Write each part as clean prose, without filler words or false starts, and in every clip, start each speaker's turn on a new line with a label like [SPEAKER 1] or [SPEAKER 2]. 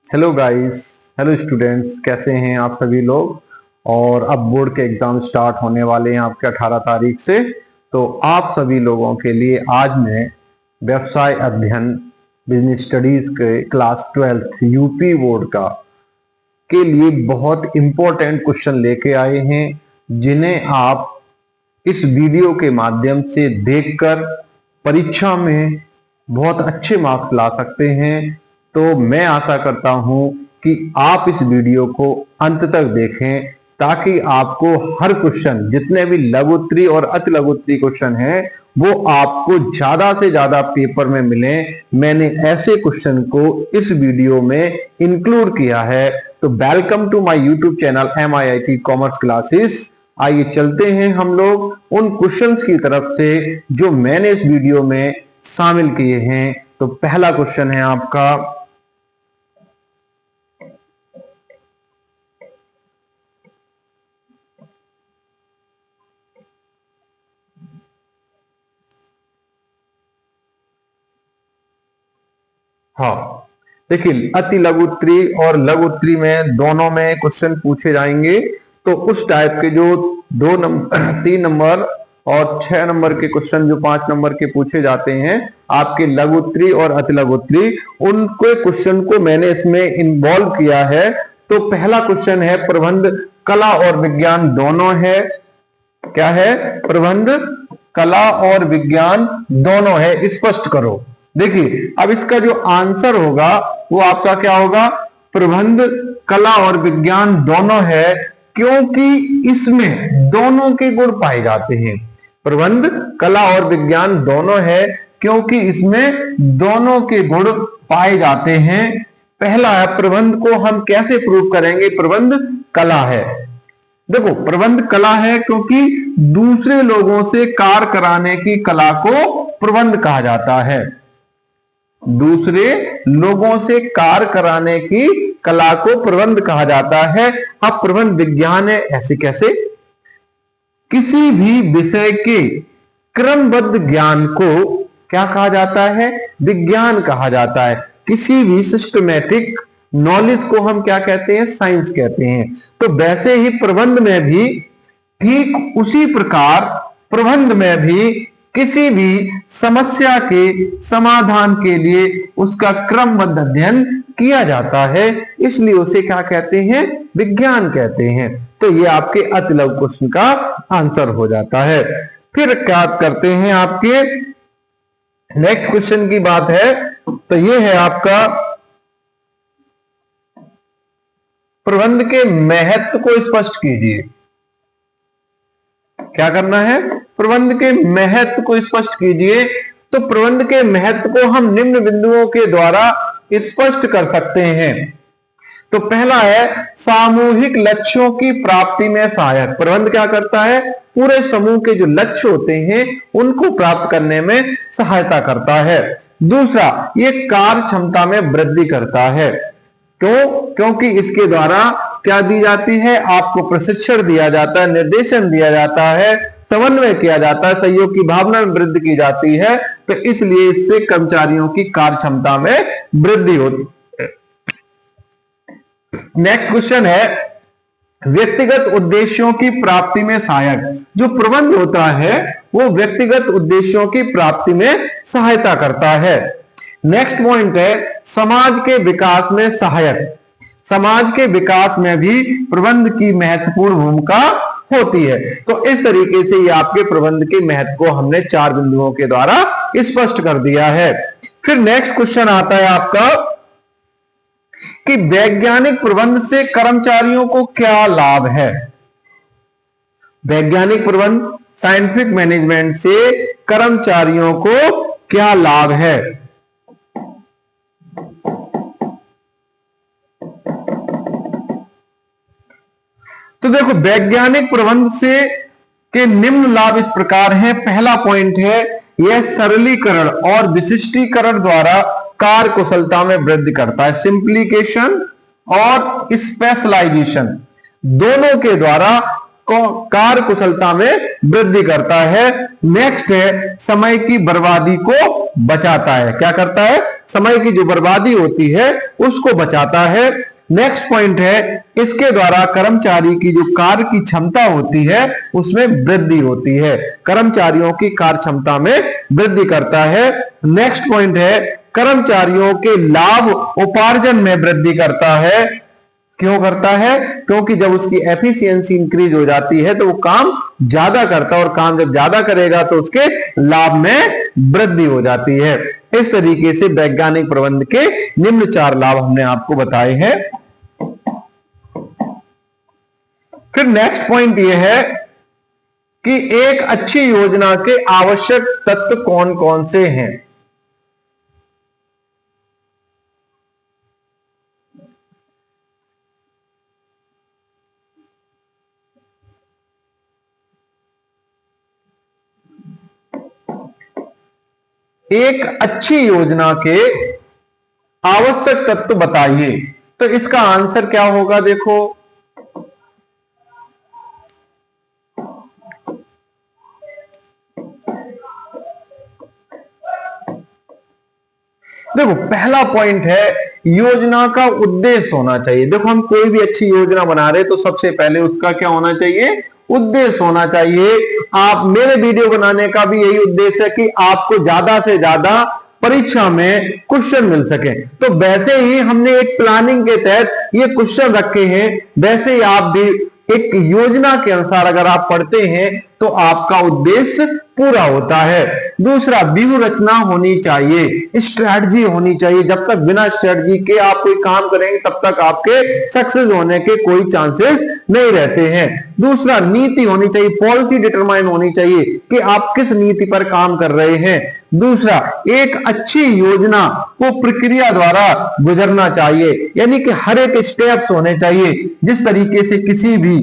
[SPEAKER 1] Hello guys. Hello students, कैसे हैं आप सभी लोग। और अब बोर्ड के एग्जाम स्टार्ट होने वाले हैं आपके 18 तारीख से। तो आप सभी लोगों के लिए आज मैं व्यवसाय अध्ययन बिजनेस स्टडीज के क्लास 12th यूपी बोर्ड का के लिए बहुत इंपॉर्टेंट क्वेश्चन लेके आए हैं, जिन्हें आप इस वीडियो के माध्यम से देखकर परीक्षा में बहुत अच्छे मार्क्स ला सकते हैं। तो मैं आशा करता हूं कि आप इस वीडियो को अंत तक देखें, ताकि आपको हर क्वेश्चन, जितने भी लघुत्तरी और अति लघुत्तरी क्वेश्चन हैं, वो आपको ज्यादा से ज्यादा पेपर में मिले। मैंने ऐसे क्वेश्चन को इस वीडियो में इंक्लूड किया है। तो welcome to my YouTube channel MIIT commerce classes. आइए चलते हैं हम लोग उन क्वेश्चंस की तरफ से जो मैंने इस वीडियो में शामिल किए हैं। तो पहला क्वेश्चन है आपका, हाँ देखिए, अति लघुत्तरी और लघुत्तरी में दोनों में क्वेश्चन पूछे जाएंगे। तो उस टाइप के जो 2 नंबर 3 नंबर और 6 नंबर के क्वेश्चन, जो 5 नंबर के पूछे जाते हैं आपके लघुत्तरी और अति लघुत्तरी, उनके क्वेश्चन को मैंने इसमें इन्वॉल्व किया है। तो पहला क्वेश्चन है, प्रबंध कला और विज्ञान दोनों है। क्या है? प्रबंध कला और विज्ञान दोनों है, स्पष्ट करो। देखिए, अब इसका जो आंसर होगा वो आपका क्या होगा? प्रबंध कला और विज्ञान दोनों है, क्योंकि इसमें दोनों के गुण पाए जाते हैं। प्रबंध कला और विज्ञान दोनों है क्योंकि इसमें दोनों के गुण पाए जाते हैं। पहला है, प्रबंध को हम कैसे प्रूव करेंगे? प्रबंध कला है। देखो, प्रबंध कला है क्योंकि दूसरे लोगों से कार्य कराने की कला को प्रबंध कहा जाता है। दूसरे लोगों से कार्य कराने की कला को प्रबंध कहा जाता है। अब प्रबंध विज्ञान है, ऐसे कैसे? किसी भी विषय के क्रमबद्ध ज्ञान को क्या कहा जाता है? विज्ञान कहा जाता है। किसी भी सिस्टमैटिक नॉलेज को हम क्या कहते हैं? साइंस कहते हैं। तो वैसे ही प्रबंध में भी ठीक उसी प्रकार प्रबंध में भी किसी भी समस्या के समाधान के लिए उसका क्रमबद्ध अध्ययन किया जाता है, इसलिए उसे क्या कहते हैं? विज्ञान कहते हैं। तो ये आपके अति लघु क्वेश्चन का आंसर हो जाता है। फिर क्या करते हैं, आपके नेक्स्ट क्वेश्चन की बात है। तो ये है आपका, प्रबंध के महत्व को स्पष्ट कीजिए। क्या करना है? प्रबंध के महत्व को स्पष्ट कीजिए। तो प्रबंध के महत्व को हम निम्न बिंदुओं के द्वारा स्पष्ट कर सकते हैं। तो पहला है, सामूहिक लक्ष्यों की प्राप्ति में सहायक। प्रबंध क्या करता है? पूरे समूह के जो लक्ष्य होते हैं उनको प्राप्त करने में सहायता करता है। दूसरा, ये कार्य क्षमता में वृद्धि करता है। क्यों? क्योंकि इसके द्वारा क्या दी जाती है? आपको प्रशिक्षण दिया जाता है, निर्देशन दिया जाता है, समन्वय किया जाता है, सहयोग की भावना में वृद्धि की जाती है। तो इसलिए इससे कर्मचारियों की कार्य क्षमता में वृद्धि होती है। नेक्स्ट क्वेश्चन है, व्यक्तिगत उद्देश्यों की प्राप्ति में सहायक। जो प्रबंध होता है वो व्यक्तिगत उद्देश्यों की प्राप्ति में सहायता करता है। नेक्स्ट पॉइंट है, समाज के विकास में सहायक। समाज के विकास में भी प्रबंध की महत्वपूर्ण भूमिका होती है। तो इस तरीके से ये आपके प्रबंध के महत्व को हमने 4 बिंदुओं के द्वारा स्पष्ट कर दिया है। फिर नेक्स्ट क्वेश्चन आता है आपका कि वैज्ञानिक प्रबंध से कर्मचारियों को क्या लाभ है? वैज्ञानिक प्रबंध, साइंटिफिक मैनेजमेंट से कर्मचारियों को क्या लाभ है? तो देखो, वैज्ञानिक प्रबंध से के निम्न लाभ इस प्रकार हैं। पहला पॉइंट है, यह सरलीकरण और विशिष्टीकरण द्वारा कार्य कुशलता में वृद्धि करता है। सिंप्लीकेशन और स्पेशलाइजेशन दोनों के द्वारा कार्य कुशलता में वृद्धि करता है। नेक्स्ट है समय की बर्बादी को बचाता है। क्या करता है? समय की जो बर्बादी होती है उसको बचाता है। नेक्स्ट पॉइंट है इसके द्वारा कर्मचारी की जो कार्य की क्षमता होती है उसमें वृद्धि होती है। कर्मचारियों की कार्य क्षमता में वृद्धि करता है। नेक्स्ट पॉइंट है कर्मचारियों के लाभ उपार्जन में वृद्धि करता है। क्यों करता है? क्योंकि जब उसकी एफिशिएंसी इंक्रीज हो जाती है तो वो काम ज्यादा करता है, और काम जब ज्यादा करेगा तो उसके लाभ में वृद्धि हो जाती है। इस तरीके से वैज्ञानिक प्रबंध के निम्न 4 लाभ हमने आपको बताए हैं। फिर नेक्स्ट पॉइंट यह है कि एक अच्छी योजना के आवश्यक तत्व कौन कौन से हैं। एक अच्छी योजना के आवश्यक तत्व बताइए। तो इसका आंसर क्या होगा? देखो, पहला पॉइंट है योजना का उद्देश्य होना चाहिए। देखो, हम कोई भी अच्छी योजना बना रहे तो सबसे पहले उसका क्या होना चाहिए? उद्देश्य होना चाहिए। आप मेरे वीडियो बनाने का भी यही उद्देश्य है कि आपको ज्यादा से ज्यादा परीक्षा में क्वेश्चन मिल सके। तो वैसे ही हमने एक प्लानिंग के तहत ये क्वेश्चन रखे हैं, वैसे ही आप भी एक योजना के अनुसार अगर आप पढ़ते हैं तो आपका उद्देश्य पूरा होता है। दूसरा, व्यूह रचना होनी चाहिए, स्ट्रैटेजी होनी चाहिए। जब तक बिना स्ट्रैटेजी के आप कोई काम करेंगे तब तक आपके सक्सेस होने के कोई चांसेस नहीं रहते हैं। दूसरा, नीति होनी चाहिए, पॉलिसी डिटरमाइन होनी चाहिए कि आप किस नीति पर काम कर रहे हैं। दूसरा, एक अच्छी योजना को प्रक्रिया द्वारा गुजरना चाहिए, यानी कि हर एक स्टेप्स होने चाहिए जिस तरीके से किसी भी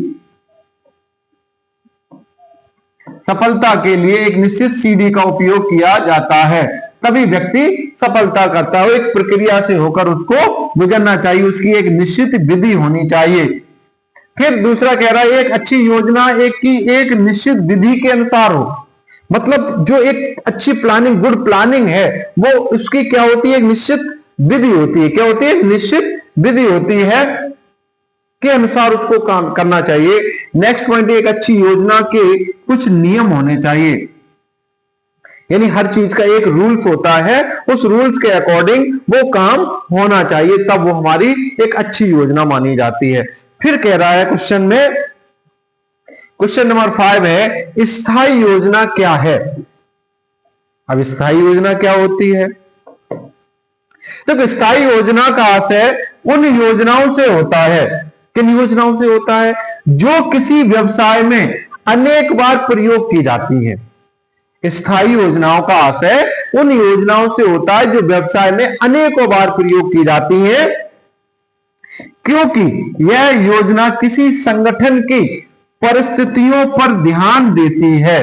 [SPEAKER 1] सफलता के लिए एक निश्चित सीढ़ी का उपयोग किया जाता है, तभी व्यक्ति सफलता करता है। एक प्रक्रिया से होकर उसको गुजरना चाहिए, उसकी एक निश्चित विधि होनी चाहिए। फिर दूसरा कह रहा है एक अच्छी योजना एक निश्चित विधि के अनुसार हो। मतलब जो एक अच्छी प्लानिंग, गुड प्लानिंग है, वो उसकी क्या होती है? एक निश्चित विधि होती है। क्या होती है? निश्चित विधि होती है के अनुसार उसको काम करना चाहिए। नेक्स्ट पॉइंट, एक अच्छी योजना के कुछ नियम होने चाहिए, यानी हर चीज का एक रूल्स होता है, उस रूल्स के अकॉर्डिंग वो काम होना चाहिए, तब वो हमारी एक अच्छी योजना मानी जाती है। फिर कह रहा है क्वेश्चन में, क्वेश्चन नंबर 5 है स्थायी योजना क्या है। अब स्थायी योजना क्या होती है? तो स्थायी योजना का आशय उन योजनाओं से होता है, किन योजनाओं से होता है? जो किसी व्यवसाय में अनेक बार प्रयोग की जाती है। स्थायी योजनाओं का आशय उन योजनाओं से होता है जो व्यवसाय में अनेकों बार प्रयोग की जाती है, क्योंकि यह योजना किसी संगठन की परिस्थितियों पर ध्यान देती है।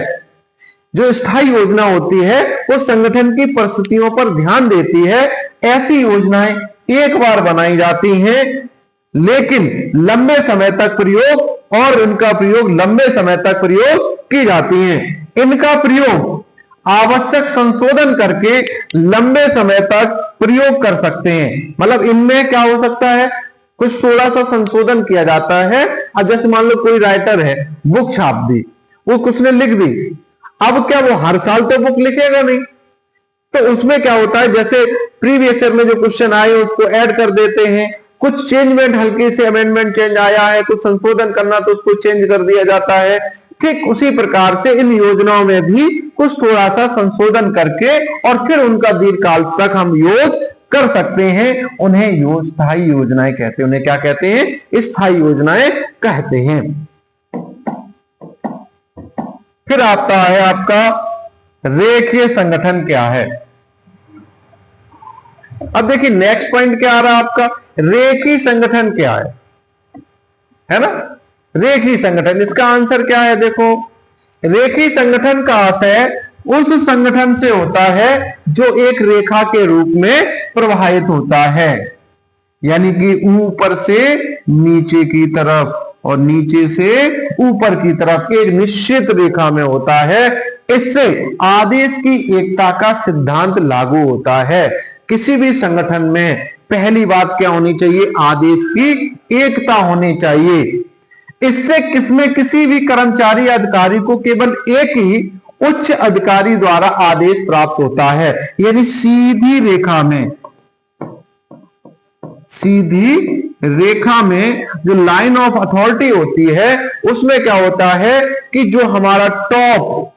[SPEAKER 1] जो स्थायी योजना होती है वो संगठन की परिस्थितियों पर ध्यान देती है। ऐसी योजनाएं एक बार बनाई जाती हैं, लेकिन लंबे समय तक प्रयोग, और इनका प्रयोग लंबे समय तक प्रयोग की जाती हैं। इनका प्रयोग आवश्यक संशोधन करके लंबे समय तक प्रयोग कर सकते हैं। मतलब इनमें क्या हो सकता है? कुछ थोड़ा सा संशोधन किया जाता है। अब जैसे मान लो कोई राइटर है, बुक छाप दी, वो कुछ ने लिख दी, अब क्या वो हर साल तो बुक लिखेगा नहीं, तो उसमें क्या होता है, जैसे प्रीवियस ईयर में जो क्वेश्चन आए उसको ऐड कर देते हैं, कुछ चेंजमेंट, हल्की से अमेंडमेंट चेंज आया है, कुछ संशोधन करना तो उसको चेंज कर दिया जाता है। ठीक उसी प्रकार से इन योजनाओं में भी कुछ थोड़ा सा संशोधन करके और फिर उनका दीर्घकाल तक हम यूज कर सकते हैं। उन्हें स्थायी योजनाएं कहते हैं। उन्हें क्या कहते हैं? स्थायी योजनाएं कहते हैं। फिर आता है आपका रेखीय संगठन क्या है। अब देखिए नेक्स्ट पॉइंट क्या आ रहा है आपका, रेखीय संगठन क्या है ना? रेखीय संगठन, इसका आंसर क्या है? देखो, रेखीय संगठन का आशय उस संगठन से होता है जो एक रेखा के रूप में प्रवाहित होता है, यानी कि ऊपर से नीचे की तरफ। और नीचे से ऊपर की तरफ एक निश्चित रेखा में होता है। इससे आदेश की एकता का सिद्धांत लागू होता है। किसी भी संगठन में पहली बात क्या होनी चाहिए? आदेश की एकता होनी चाहिए। इससे किसमें किसी भी कर्मचारी अधिकारी को केवल एक ही उच्च अधिकारी द्वारा आदेश प्राप्त होता है। यानी सीधी रेखा में जो लाइन ऑफ अथॉरिटी होती है उसमें क्या होता है कि जो हमारा टॉप,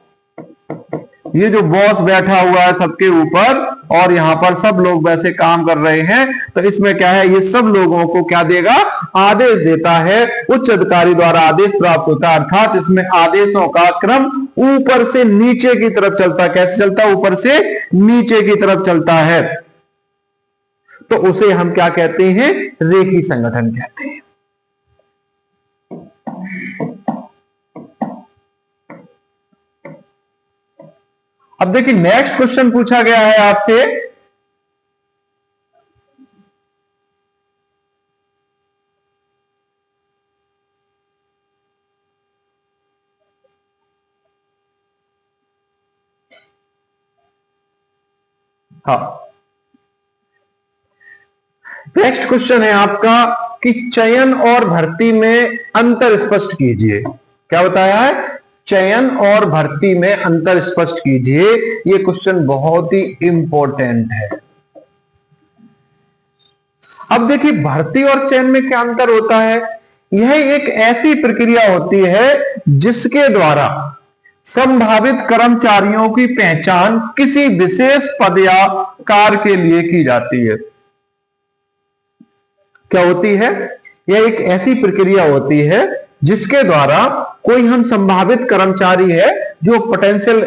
[SPEAKER 1] ये जो बॉस बैठा हुआ है सबके ऊपर और यहां पर सब लोग वैसे काम कर रहे हैं, तो इसमें क्या है, ये सब लोगों को क्या देगा? आदेश देता है। उच्च अधिकारी द्वारा आदेश प्राप्त होता है, अर्थात इसमें आदेशों का क्रम ऊपर से नीचे की तरफ चलता है। कैसे चलता है? ऊपर से नीचे की तरफ चलता है। तो उसे हम क्या कहते हैं? रेखी संगठन कहते हैं। अब देखिए नेक्स्ट क्वेश्चन पूछा गया है आपसे, हाँ नेक्स्ट क्वेश्चन है आपका कि चयन और भर्ती में अंतर स्पष्ट कीजिए। क्या बताया है? चयन और भर्ती में अंतर स्पष्ट कीजिए। ये क्वेश्चन बहुत ही इंपॉर्टेंट है। अब देखिए भर्ती और चयन में क्या अंतर होता है? यह एक ऐसी प्रक्रिया होती है जिसके द्वारा संभावित कर्मचारियों की पहचान किसी विशेष पद या कार्य के लिए की जाती है। क्या होती है? यह एक ऐसी प्रक्रिया होती है जिसके द्वारा कोई हम संभावित कर्मचारी है जो पोटेंशियल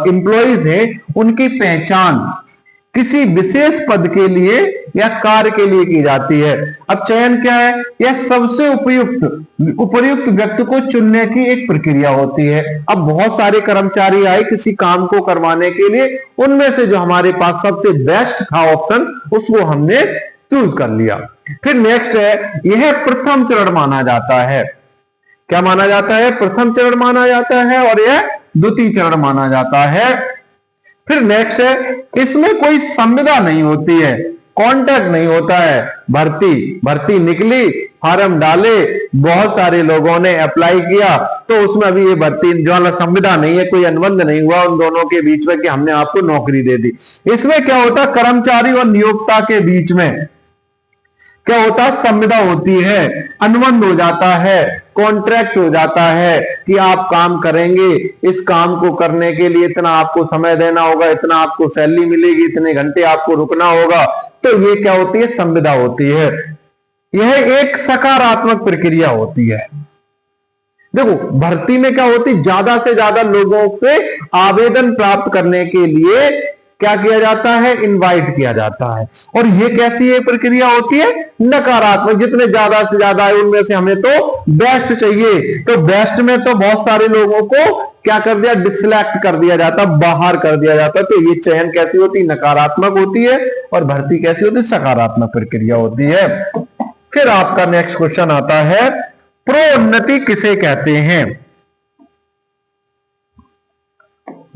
[SPEAKER 1] एम्प्लॉइज हैं, उनकी पहचान किसी विशेष पद के लिए या कार्य के लिए की जाती है। अब चयन क्या है? यह सबसे उपयुक्त व्यक्ति को चुनने की एक प्रक्रिया होती है। अब बहुत सारे कर्मचारी आए किसी काम को करवाने के लिए, उनमें से जो हमारे पास सबसे बेस्ट था ऑप्शन, उसको हमने चूज कर लिया। फिर नेक्स्ट है, यह प्रथम चरण माना जाता है। क्या माना जाता है? प्रथम चरण माना जाता है और यह द्वितीय चरण माना जाता है। फिर नेक्स्ट है, इसमें कोई संविदा नहीं होती है, कॉन्ट्रैक्ट नहीं होता है। भर्ती निकली, फॉर्म डाले, बहुत सारे लोगों ने अप्लाई किया, तो उसमें अभी ये भर्ती जो वाला संविदा नहीं है, कोई अनुबंध नहीं हुआ उन दोनों के बीच में कि हमने आपको नौकरी दे दी। इसमें क्या होता है? कर्मचारी और नियोक्ता के बीच में क्या होता है? संविदा होती है, अनुबंध हो जाता है, कॉन्ट्रैक्ट हो जाता है कि आप काम करेंगे, इस काम को करने के लिए इतना आपको समय देना होगा, इतना आपको सैलरी मिलेगी, इतने घंटे आपको रुकना होगा। तो ये क्या होती है? संविदा होती है। यह एक सकारात्मक प्रक्रिया होती है। देखो भर्ती में क्या होती है? ज्यादा से ज्यादा लोगों से आवेदन प्राप्त करने के लिए क्या किया जाता है? इनवाइट किया जाता है। और ये कैसी है प्रक्रिया होती है? नकारात्मक। जितने ज्यादा से ज्यादा है उनमें से हमें तो बेस्ट चाहिए, तो बेस्ट में तो बहुत सारे लोगों को क्या कर दिया? डिसलेक्ट कर दिया जाता, बाहर कर दिया जाता। तो ये चयन कैसी होती? नकारात्मक होती है। और भर्ती कैसी होती? सकारात्मक प्रक्रिया होती है। फिर आपका नेक्स्ट क्वेश्चन आता है, प्रोन्नति किसे कहते हैं?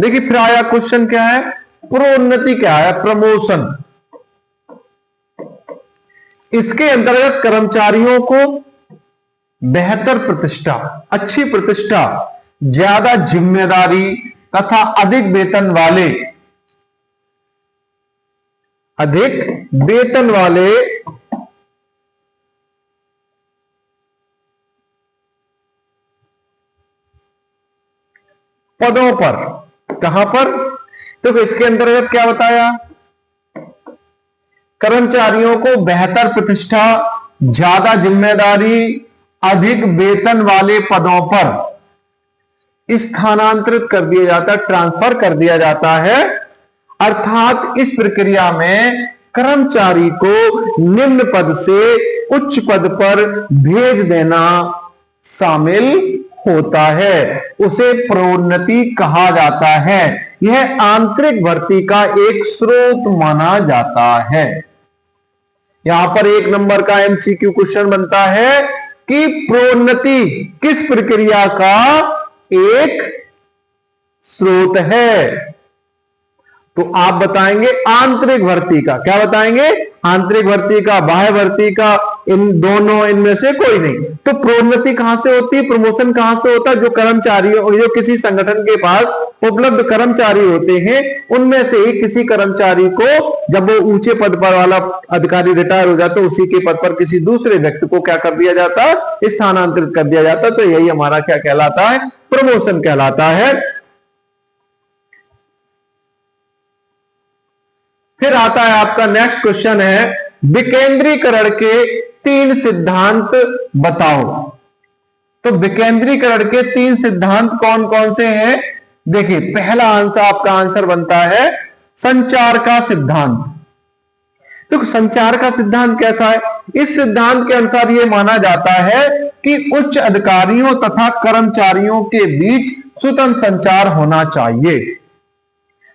[SPEAKER 1] देखिए फिर आया क्वेश्चन क्या है? प्रोन्नति क्या है? प्रमोशन। इसके अंतर्गत कर्मचारियों को बेहतर प्रतिष्ठा, अच्छी प्रतिष्ठा, ज्यादा जिम्मेदारी तथा अधिक वेतन वाले पदों पर, कहां पर? तो इसके अंतर्गत क्या बताया? कर्मचारियों को बेहतर प्रतिष्ठा, ज्यादा जिम्मेदारी, अधिक वेतन वाले पदों पर स्थानांतरित कर दिया जाता है, ट्रांसफर कर दिया जाता है। अर्थात इस प्रक्रिया में कर्मचारी को निम्न पद से उच्च पद पर भेज देना शामिल होता है, उसे प्रोन्नति कहा जाता है। यह आंतरिक भर्ती का एक स्रोत माना जाता है। यहां पर 1 नंबर का एमसीक्यू क्वेश्चन बनता है कि प्रोन्नति किस प्रक्रिया का एक स्रोत है? तो आप बताएंगे आंतरिक भर्ती का। क्या बताएंगे? आंतरिक भर्ती का, बाह्य भर्ती का, इन दोनों, इनमें से कोई नहीं। तो प्रोन्नति कहां से होती है, प्रमोशन कहां से होता है? जो कर्मचारियों, जो किसी संगठन के पास उपलब्ध कर्मचारी होते हैं, उनमें से ही किसी कर्मचारी को जब वो ऊंचे पद पर वाला अधिकारी रिटायर हो जाता है, उसी के पद पर किसी दूसरे व्यक्ति को क्या कर दिया जाता है? स्थानांतरित कर दिया जाता है। तो यही हमारा क्या कहलाता है? प्रमोशन कहलाता है। फिर आता है आपका नेक्स्ट क्वेश्चन है, विकेंद्रीकरण के 3 सिद्धांत बताओ। तो विकेंद्रीकरण के 3 सिद्धांत कौन कौन से हैं? देखिए, पहला आंसर आपका आंसर बनता है संचार का सिद्धांत। तो संचार का सिद्धांत कैसा है? इस सिद्धांत के अनुसार यह माना जाता है कि उच्च अधिकारियों तथा कर्मचारियों के बीच स्वतंत्र संचार होना चाहिए।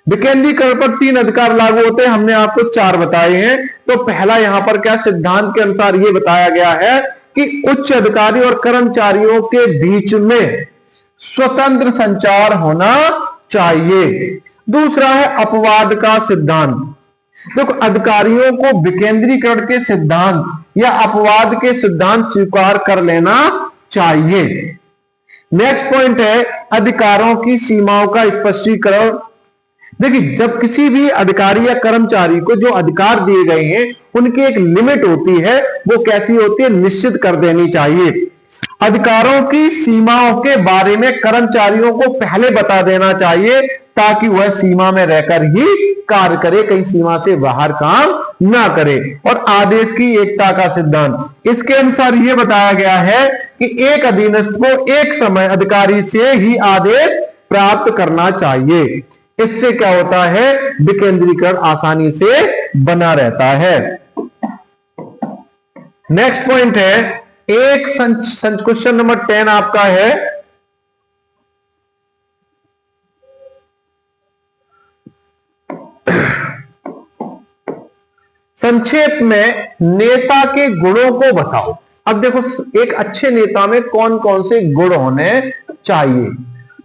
[SPEAKER 1] विकेंद्रीकरण पर 3 अधिकार लागू होते हैं, हमने आपको 4 बताए हैं। तो पहला यहां पर क्या सिद्धांत के अनुसार यह बताया गया है कि उच्च अधिकारी और कर्मचारियों के बीच में स्वतंत्र संचार होना चाहिए। दूसरा है अपवाद का सिद्धांत। देखो, अधिकारियों को विकेंद्रीकरण के सिद्धांत या अपवाद के सिद्धांत स्वीकार कर लेना चाहिए। नेक्स्ट पॉइंट है अधिकारों की सीमाओं का स्पष्टीकरण। देखिए, जब किसी भी अधिकारी या कर्मचारी को जो अधिकार दिए गए हैं, उनकी एक लिमिट होती है, वो कैसी होती है? निश्चित कर देनी चाहिए। अधिकारों की सीमाओं के बारे में कर्मचारियों को पहले बता देना चाहिए, ताकि वह सीमा में रहकर ही कार्य करे, कहीं सीमा से बाहर काम ना करे। और आदेश की एकता का सिद्धांत, इसके अनुसार यह बताया गया है कि एक अधीनस्थ को एक समय अधिकारी से ही आदेश प्राप्त करना चाहिए। इससे क्या होता है? विकेंद्रीकरण आसानी से बना रहता है। नेक्स्ट पॉइंट है, एक क्वेश्चन नंबर 10 आपका है, संक्षेप में नेता के गुणों को बताओ। अब देखो, एक अच्छे नेता में कौन कौन से गुण होने चाहिए?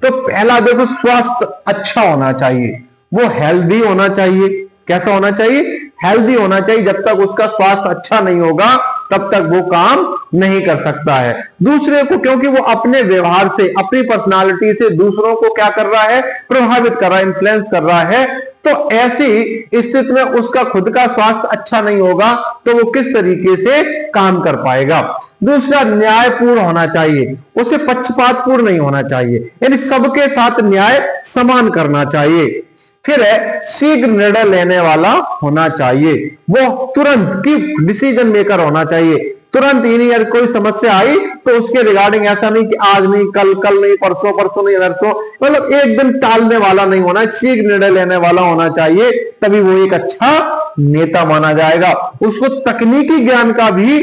[SPEAKER 1] तो पहला देखो, स्वास्थ्य अच्छा होना चाहिए, वो हेल्दी होना चाहिए। कैसा होना चाहिए? हेल्दी होना चाहिए। जब तक उसका स्वास्थ्य अच्छा नहीं होगा, तब तक वो काम नहीं कर सकता है। दूसरे को, क्योंकि वो अपने व्यवहार से, अपनी पर्सनालिटी से दूसरों को क्या कर रहा है? प्रभावित कर रहा है, इन्फ्लुएंस कर रहा है। तो ऐसी स्थिति में उसका खुद का स्वास्थ्य अच्छा नहीं होगा, तो वो किस तरीके से काम कर पाएगा? दूसरा, न्यायपूर्ण होना चाहिए, उसे पक्षपातपूर्ण नहीं होना चाहिए, यानी सबके साथ न्याय समान करना चाहिए। फिर है, शीघ्र निर्णय लेने वाला होना चाहिए, वो तुरंत की डिसीजन मेकर होना चाहिए। तुरंत ही नहीं, अगर कोई समस्या आई तो उसके रिगार्डिंग ऐसा नहीं कि आज नहीं, कल, कल नहीं, परसों, परसों नहीं, नरसों, मतलब एक दिन टालने वाला नहीं होना, शीघ्र निर्णय लेने वाला होना चाहिए। तभी वो एक अच्छा नेता माना जाएगा। उसको तकनीकी ज्ञान का भी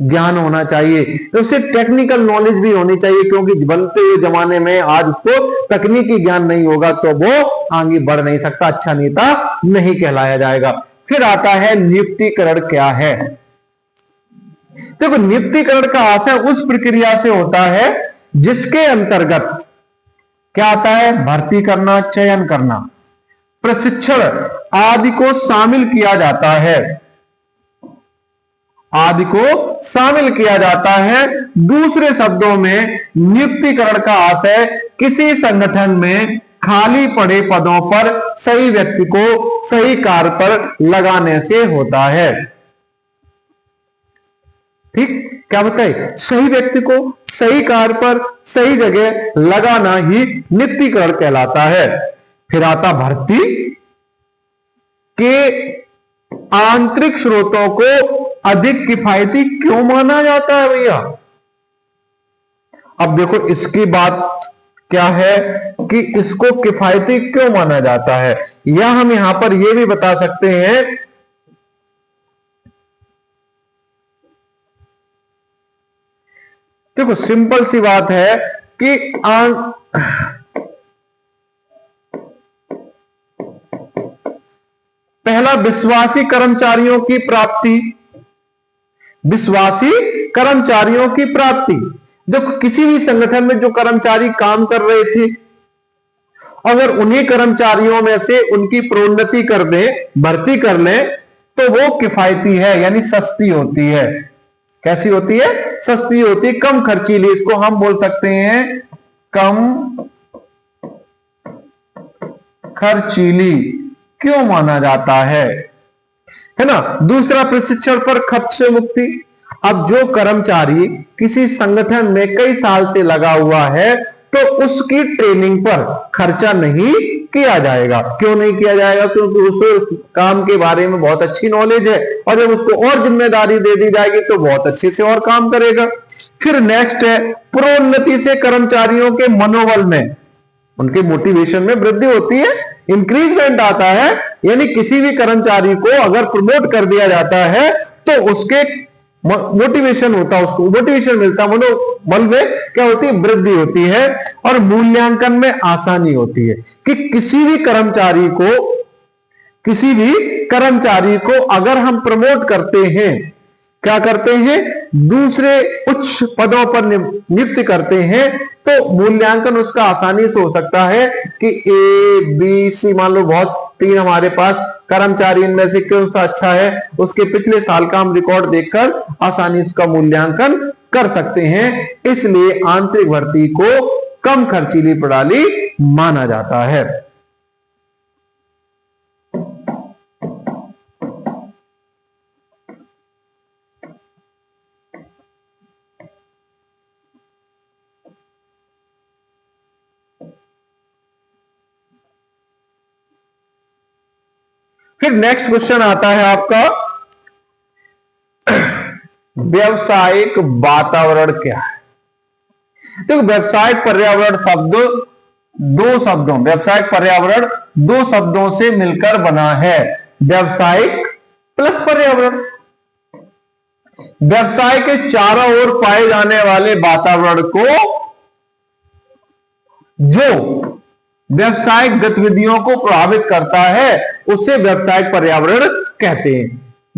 [SPEAKER 1] ज्ञान होना चाहिए, तो उसे टेक्निकल नॉलेज भी होनी चाहिए, क्योंकि बनते हुए जमाने में आज उसको तकनीकी ज्ञान नहीं होगा तो वो आगे बढ़ नहीं सकता, अच्छा नेता नहीं कहलाया जाएगा। फिर आता है नियुक्तिकरण क्या है। देखो, नियुक्तिकरण का आशय उस प्रक्रिया से होता है जिसके अंतर्गत क्या आता है? भर्ती करना, चयन करना, प्रशिक्षण आदि को शामिल किया जाता है, आदि को शामिल किया जाता है। दूसरे शब्दों में, नियुक्तिकरण का आशय किसी संगठन में खाली पड़े पदों पर सही व्यक्ति को सही कार्य पर लगाने से होता है। ठीक, क्या बताए? सही व्यक्ति को सही कार्य पर सही जगह लगाना ही नियुक्तिकरण कहलाता है। फिर आता भर्ती के आंतरिक स्रोतों को अधिक किफायती क्यों माना जाता है भैया? अब देखो, इसकी बात क्या है कि इसको किफायती क्यों माना जाता है, या हम यहां पर यह भी बता सकते हैं, देखो सिंपल सी बात है कि पहला, विश्वासी कर्मचारियों की प्राप्ति, विश्वासी कर्मचारियों की प्राप्ति। देखो किसी भी संगठन में जो कर्मचारी काम कर रहे थे, अगर उन्हीं कर्मचारियों में से उनकी प्रोन्नति कर दें, भर्ती कर लें, तो वो किफायती है, यानी सस्ती होती है। कैसी होती है? सस्ती होती है, कम खर्चीली। इसको हम बोल सकते हैं कम खर्चीली क्यों माना जाता है ना। दूसरा, प्रशिक्षण पर खर्च से मुक्ति। अब जो कर्मचारी किसी संगठन में कई साल से लगा हुआ है, तो उसकी ट्रेनिंग पर खर्चा नहीं किया जाएगा। क्यों नहीं किया जाएगा? क्योंकि उसको काम के बारे में बहुत अच्छी नॉलेज है, और जब उसको और जिम्मेदारी दे दी जाएगी तो बहुत अच्छे से और काम करेगा। फिर नेक्स्ट है, प्रोन्नति से कर्मचारियों के मनोबल में, उनके मोटिवेशन में वृद्धि होती है, इंक्रीजमेंट आता है। यानी किसी भी कर्मचारी को अगर प्रमोट कर दिया जाता है तो उसके मोटिवेशन होता है, उसको मोटिवेशन मिलता है, मनोबल में क्या होती है? वृद्धि होती है। और मूल्यांकन में आसानी होती है कि किसी भी कर्मचारी को अगर हम प्रमोट करते हैं, क्या करते हैं? दूसरे उच्च पदों पर नियुक्त करते हैं, तो मूल्यांकन उसका आसानी से हो सकता है कि ए बी सी, मान लो बहुत 3 हमारे पास कर्मचारी, इनमें से कौन सा अच्छा है, उसके पिछले साल का हम रिकॉर्ड देखकर आसानी से उसका मूल्यांकन कर सकते हैं। इसलिए आंतरिक भर्ती को कम खर्चीली प्रणाली माना जाता है। फिर नेक्स्ट क्वेश्चन आता है आपका, व्यावसायिक वातावरण क्या है? देखो व्यावसायिक पर्यावरण शब्द व्यावसायिक पर्यावरण 2 शब्दों से मिलकर बना है, व्यावसायिक प्लस पर्यावरण। व्यवसाय के चारों ओर पाए जाने वाले वातावरण को, जो व्यवसायिक गतिविधियों को प्रभावित करता है, उसे व्यवसायिक पर्यावरण कहते हैं।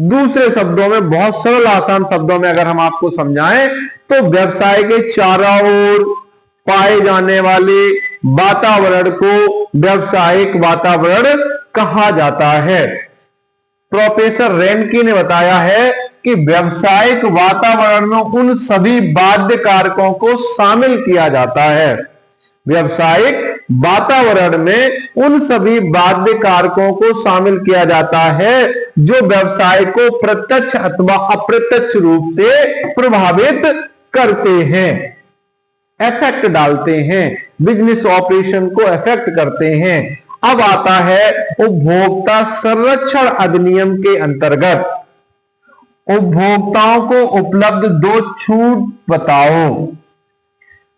[SPEAKER 1] दूसरे शब्दों में, बहुत सरल आसान शब्दों में अगर हम आपको समझाएं, तो व्यवसाय के चारों ओर पाए जाने वाले वातावरण को व्यवसायिक वातावरण कहा जाता है। प्रोफेसर रेनकी ने बताया है कि व्यवसायिक वातावरण में उन सभी बाध्य कारकों को शामिल किया जाता है। व्यवसायिक वातावरण में उन सभी बाध्य कारकों को शामिल किया जाता है जो व्यवसाय को प्रत्यक्ष अथवा अप्रत्यक्ष रूप से प्रभावित करते हैं, इफेक्ट डालते हैं, बिजनेस ऑपरेशन को इफेक्ट करते हैं। अब आता है उपभोक्ता संरक्षण अधिनियम के अंतर्गत उपभोक्ताओं को उपलब्ध 2 छूट बताओ।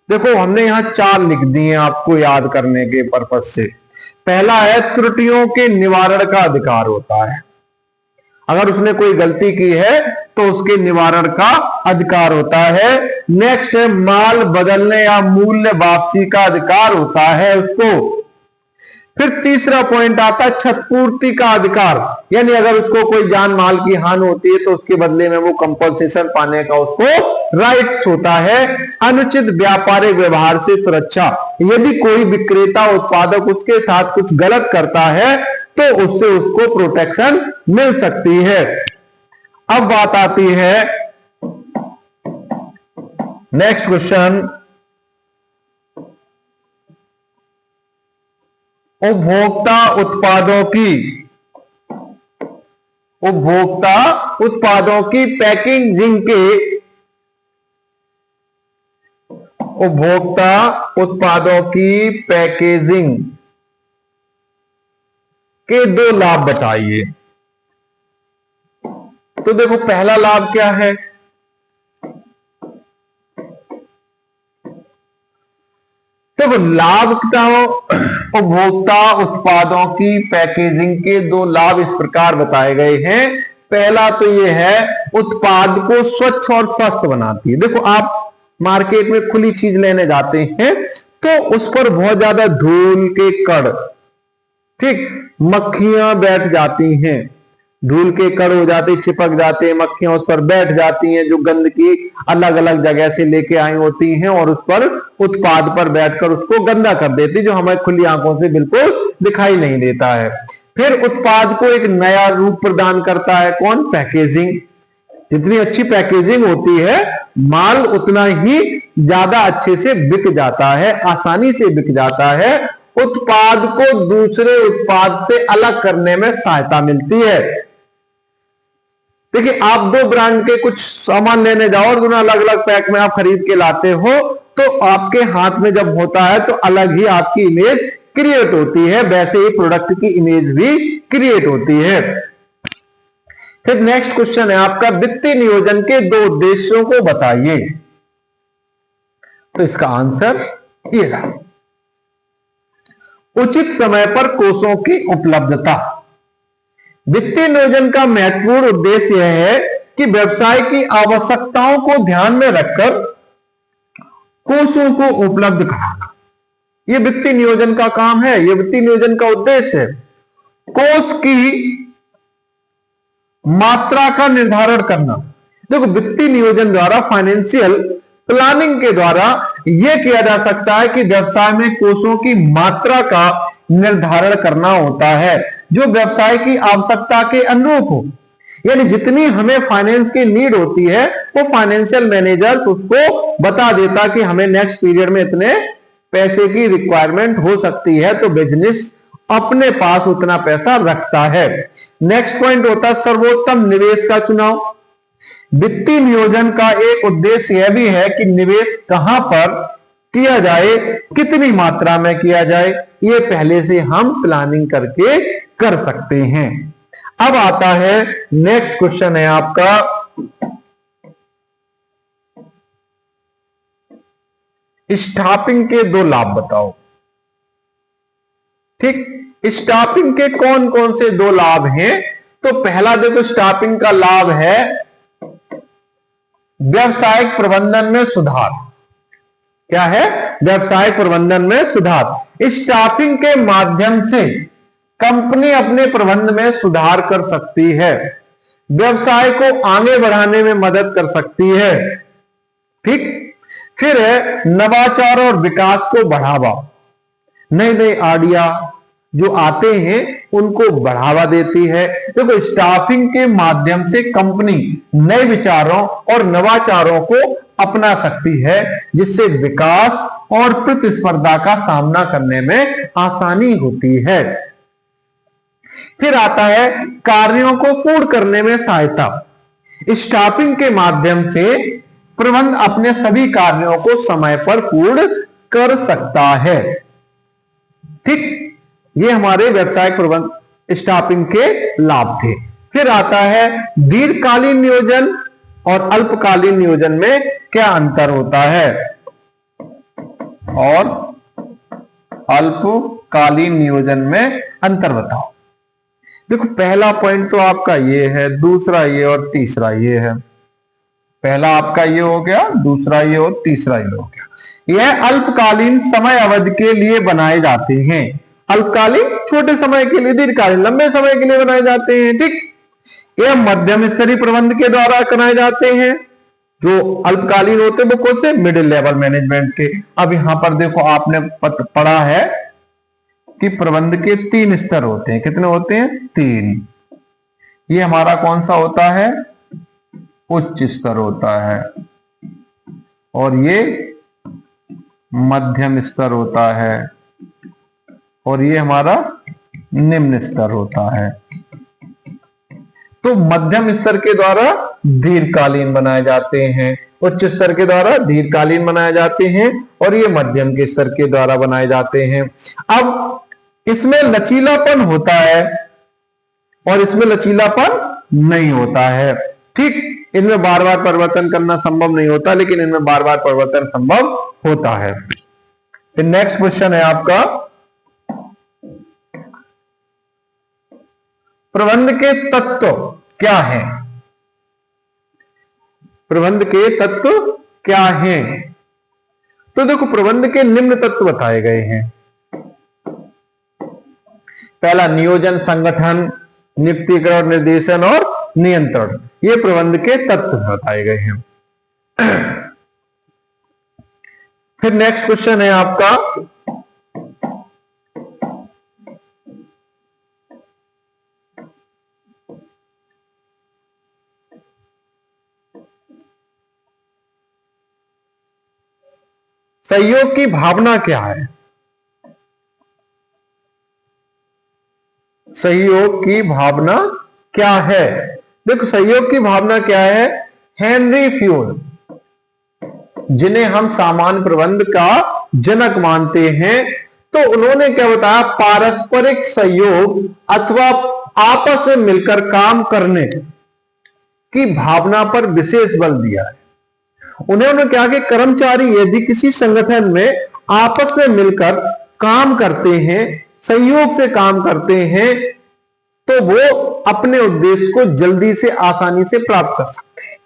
[SPEAKER 1] देखो हमने यहां 4 लिख दिए आपको याद करने के पर्पज से। पहला है, त्रुटियों के निवारण का अधिकार होता है। अगर उसने कोई गलती की है तो उसके निवारण का अधिकार होता है। नेक्स्ट है, माल बदलने या मूल्य वापसी का अधिकार होता है उसको। फिर तीसरा पॉइंट आता है क्षतिपूर्ति का अधिकार, यानी अगर उसको कोई जान माल की हानि होती है तो उसके बदले में वो कंपनसेशन पाने का उसको राइट्स होता है। अनुचित व्यापारिक व्यवहार से सुरक्षा, यदि कोई विक्रेता उत्पादक उसके साथ कुछ गलत करता है तो उससे उसको प्रोटेक्शन मिल सकती है। अब बात आती है नेक्स्ट क्वेश्चन, उपभोक्ता उत्पादों की पैकेजिंग के, उपभोक्ता उत्पादों की पैकेजिंग के 2 लाभ बताइए। तो देखो पहला लाभ क्या है? देखो लाभ बताओ, उपभोक्ता उत्पादों की पैकेजिंग के 2 लाभ इस प्रकार बताए गए हैं। पहला तो ये है, उत्पाद को स्वच्छ और स्वस्थ बनाती है। देखो आप मार्केट में खुली चीज लेने जाते हैं तो उस पर बहुत ज्यादा धूल के कण, ठीक, मक्खियां बैठ जाती हैं, धूल के कण हो जाते, चिपक जाते हैं, मक्खियां उस पर बैठ जाती हैं, जो गंदगी अलग अलग जगह से लेके आई होती हैं और उस पर उत्पाद पर बैठकर उसको गंदा कर देती, जो हमें खुली आंखों से बिल्कुल दिखाई नहीं देता है। फिर उत्पाद को एक नया रूप प्रदान करता है कौन? पैकेजिंग। जितनी अच्छी पैकेजिंग होती है, माल उतना ही ज्यादा अच्छे से बिक जाता है, आसानी से बिक जाता है, उत्पाद को दूसरे उत्पाद से अलग करने में सहायता मिलती है। देखिए, आप दो ब्रांड के कुछ सामान लेने जाओ और दोनों अलग अलग पैक में आप खरीद के लाते हो, तो आपके हाथ में जब होता है तो अलग ही आपकी इमेज क्रिएट होती है, वैसे ही प्रोडक्ट की इमेज भी क्रिएट होती है। फिर नेक्स्ट क्वेश्चन है आपका, वित्तीय नियोजन के दो उद्देश्यों को बताइए। तो इसका आंसर ये रहा, उचित समय पर कोषों की उपलब्धता। वित्तीय नियोजन का महत्वपूर्ण उद्देश्य यह है कि व्यवसाय की आवश्यकताओं को ध्यान में रखकर कोषों को उपलब्ध कराना, यह वित्तीय नियोजन का काम है, यह वित्तीय नियोजन का उद्देश्य है। कोष की मात्रा का निर्धारण करना। देखो, वित्तीय नियोजन द्वारा, फाइनेंशियल प्लानिंग के द्वारा यह किया जा सकता है कि व्यवसाय में कोषों की मात्रा का निर्धारण करना होता है, जो व्यवसाय की आवश्यकता के अनुरूप हो। यानी जितनी हमें फाइनेंस की नीड होती है, वो फाइनेंशियल मैनेजर उसको बता देता कि हमें नेक्स्ट पीरियड में इतने पैसे की रिक्वायरमेंट हो सकती है, तो बिजनेस अपने पास उतना पैसा रखता है। नेक्स्ट पॉइंट होता है सर्वोत्तम निवेश का चुनाव। वित्तीय नियोजन का एक उद्देश्य यह भी है कि निवेश कहां पर किया जाए, कितनी मात्रा में किया जाए, ये पहले से हम प्लानिंग करके कर सकते हैं। अब आता है नेक्स्ट क्वेश्चन है आपका, स्टॉपिंग के दो लाभ बताओ। ठीक, स्टॉपिंग के कौन कौन से दो लाभ हैं? तो पहला देखो, स्टॉपिंग का लाभ है व्यवसायिक प्रबंधन में सुधार। क्या है? व्यवसायिक प्रबंधन में सुधार। स्टॉपिंग के माध्यम से कंपनी अपने प्रबंधन में सुधार कर सकती है, व्यवसाय को आगे बढ़ाने में मदद कर सकती है। ठीक, फिर है नवाचार और विकास को बढ़ावा। नए नए आइडिया जो आते हैं उनको बढ़ावा देती है। देखो, स्टाफिंग के माध्यम से कंपनी नए विचारों और नवाचारों को अपना सकती है, जिससे विकास और प्रतिस्पर्धा का सामना करने में आसानी होती है। फिर आता है कार्यों को पूर्ण करने में सहायता। स्टाफिंग के माध्यम से प्रबंधन अपने सभी कार्यों को समय पर पूर्ण कर सकता है। ठीक, ये हमारे व्यवसायिक प्रबंधन स्टाफिंग के लाभ थे। फिर आता है दीर्घकालीन नियोजन और अल्पकालीन नियोजन में क्या अंतर होता है, और अल्पकालीन नियोजन में अंतर बताओ। देखो, पहला पॉइंट तो आपका ये है, दूसरा ये और तीसरा ये है। पहला आपका ये हो गया, दूसरा ये और तीसरा ये हो गया। यह अल्पकालीन समय अवधि के लिए बनाए जाते हैं। अल्पकालीन छोटे समय के लिए, दीर्घकालीन लंबे समय के लिए बनाए जाते हैं। ठीक, यह मध्यम स्तरीय प्रबंध के द्वारा कराए जाते हैं। जो अल्पकालीन होते हैं वो कौन से? मिडिल लेवल मैनेजमेंट के। अब यहां पर देखो, आपने पढ़ा है कि प्रबंध के 3 स्तर होते हैं। कितने होते हैं? 3। ये हमारा कौन सा होता है? उच्च स्तर होता है, और ये मध्यम स्तर होता है, और ये हमारा निम्न स्तर होता है। तो मध्यम स्तर के द्वारा दीर्घकालीन बनाए जाते हैं, उच्च स्तर के द्वारा दीर्घकालीन बनाए जाते हैं, और ये मध्यम के स्तर के द्वारा बनाए जाते हैं। अब इसमें लचीलापन होता है और इसमें लचीलापन नहीं होता है। ठीक, इनमें बार बार परिवर्तन करना संभव नहीं होता, लेकिन इनमें बार बार परिवर्तन संभव होता है। फिर नेक्स्ट क्वेश्चन है आपका, प्रबंध के तत्व क्या हैं? प्रबंध के तत्व क्या हैं? तो देखो, प्रबंध के निम्न तत्व बताए गए हैं। पहला नियोजन संगठन, नियुक्तिकरण, निर्देशन और नियंत्रण, ये प्रबंध के तत्व बताए गए हैं। फिर नेक्स्ट क्वेश्चन है आपका, सहयोग की भावना क्या है? सहयोग की भावना क्या है? देखो, सहयोग की भावना क्या है? हेनरी फ्यूल, जिन्हें हम सामान्य प्रबंध का जनक मानते हैं, तो उन्होंने क्या बताया? पारस्परिक सहयोग अथवा आपस में मिलकर काम करने की भावना पर विशेष बल दिया है। उन्होंने क्या कि कर्मचारी यदि किसी संगठन में आपस में मिलकर काम करते हैं, सहयोग से काम करते हैं, तो वो अपने उद्देश्य को जल्दी से, आसानी से प्राप्त कर सकते हैं।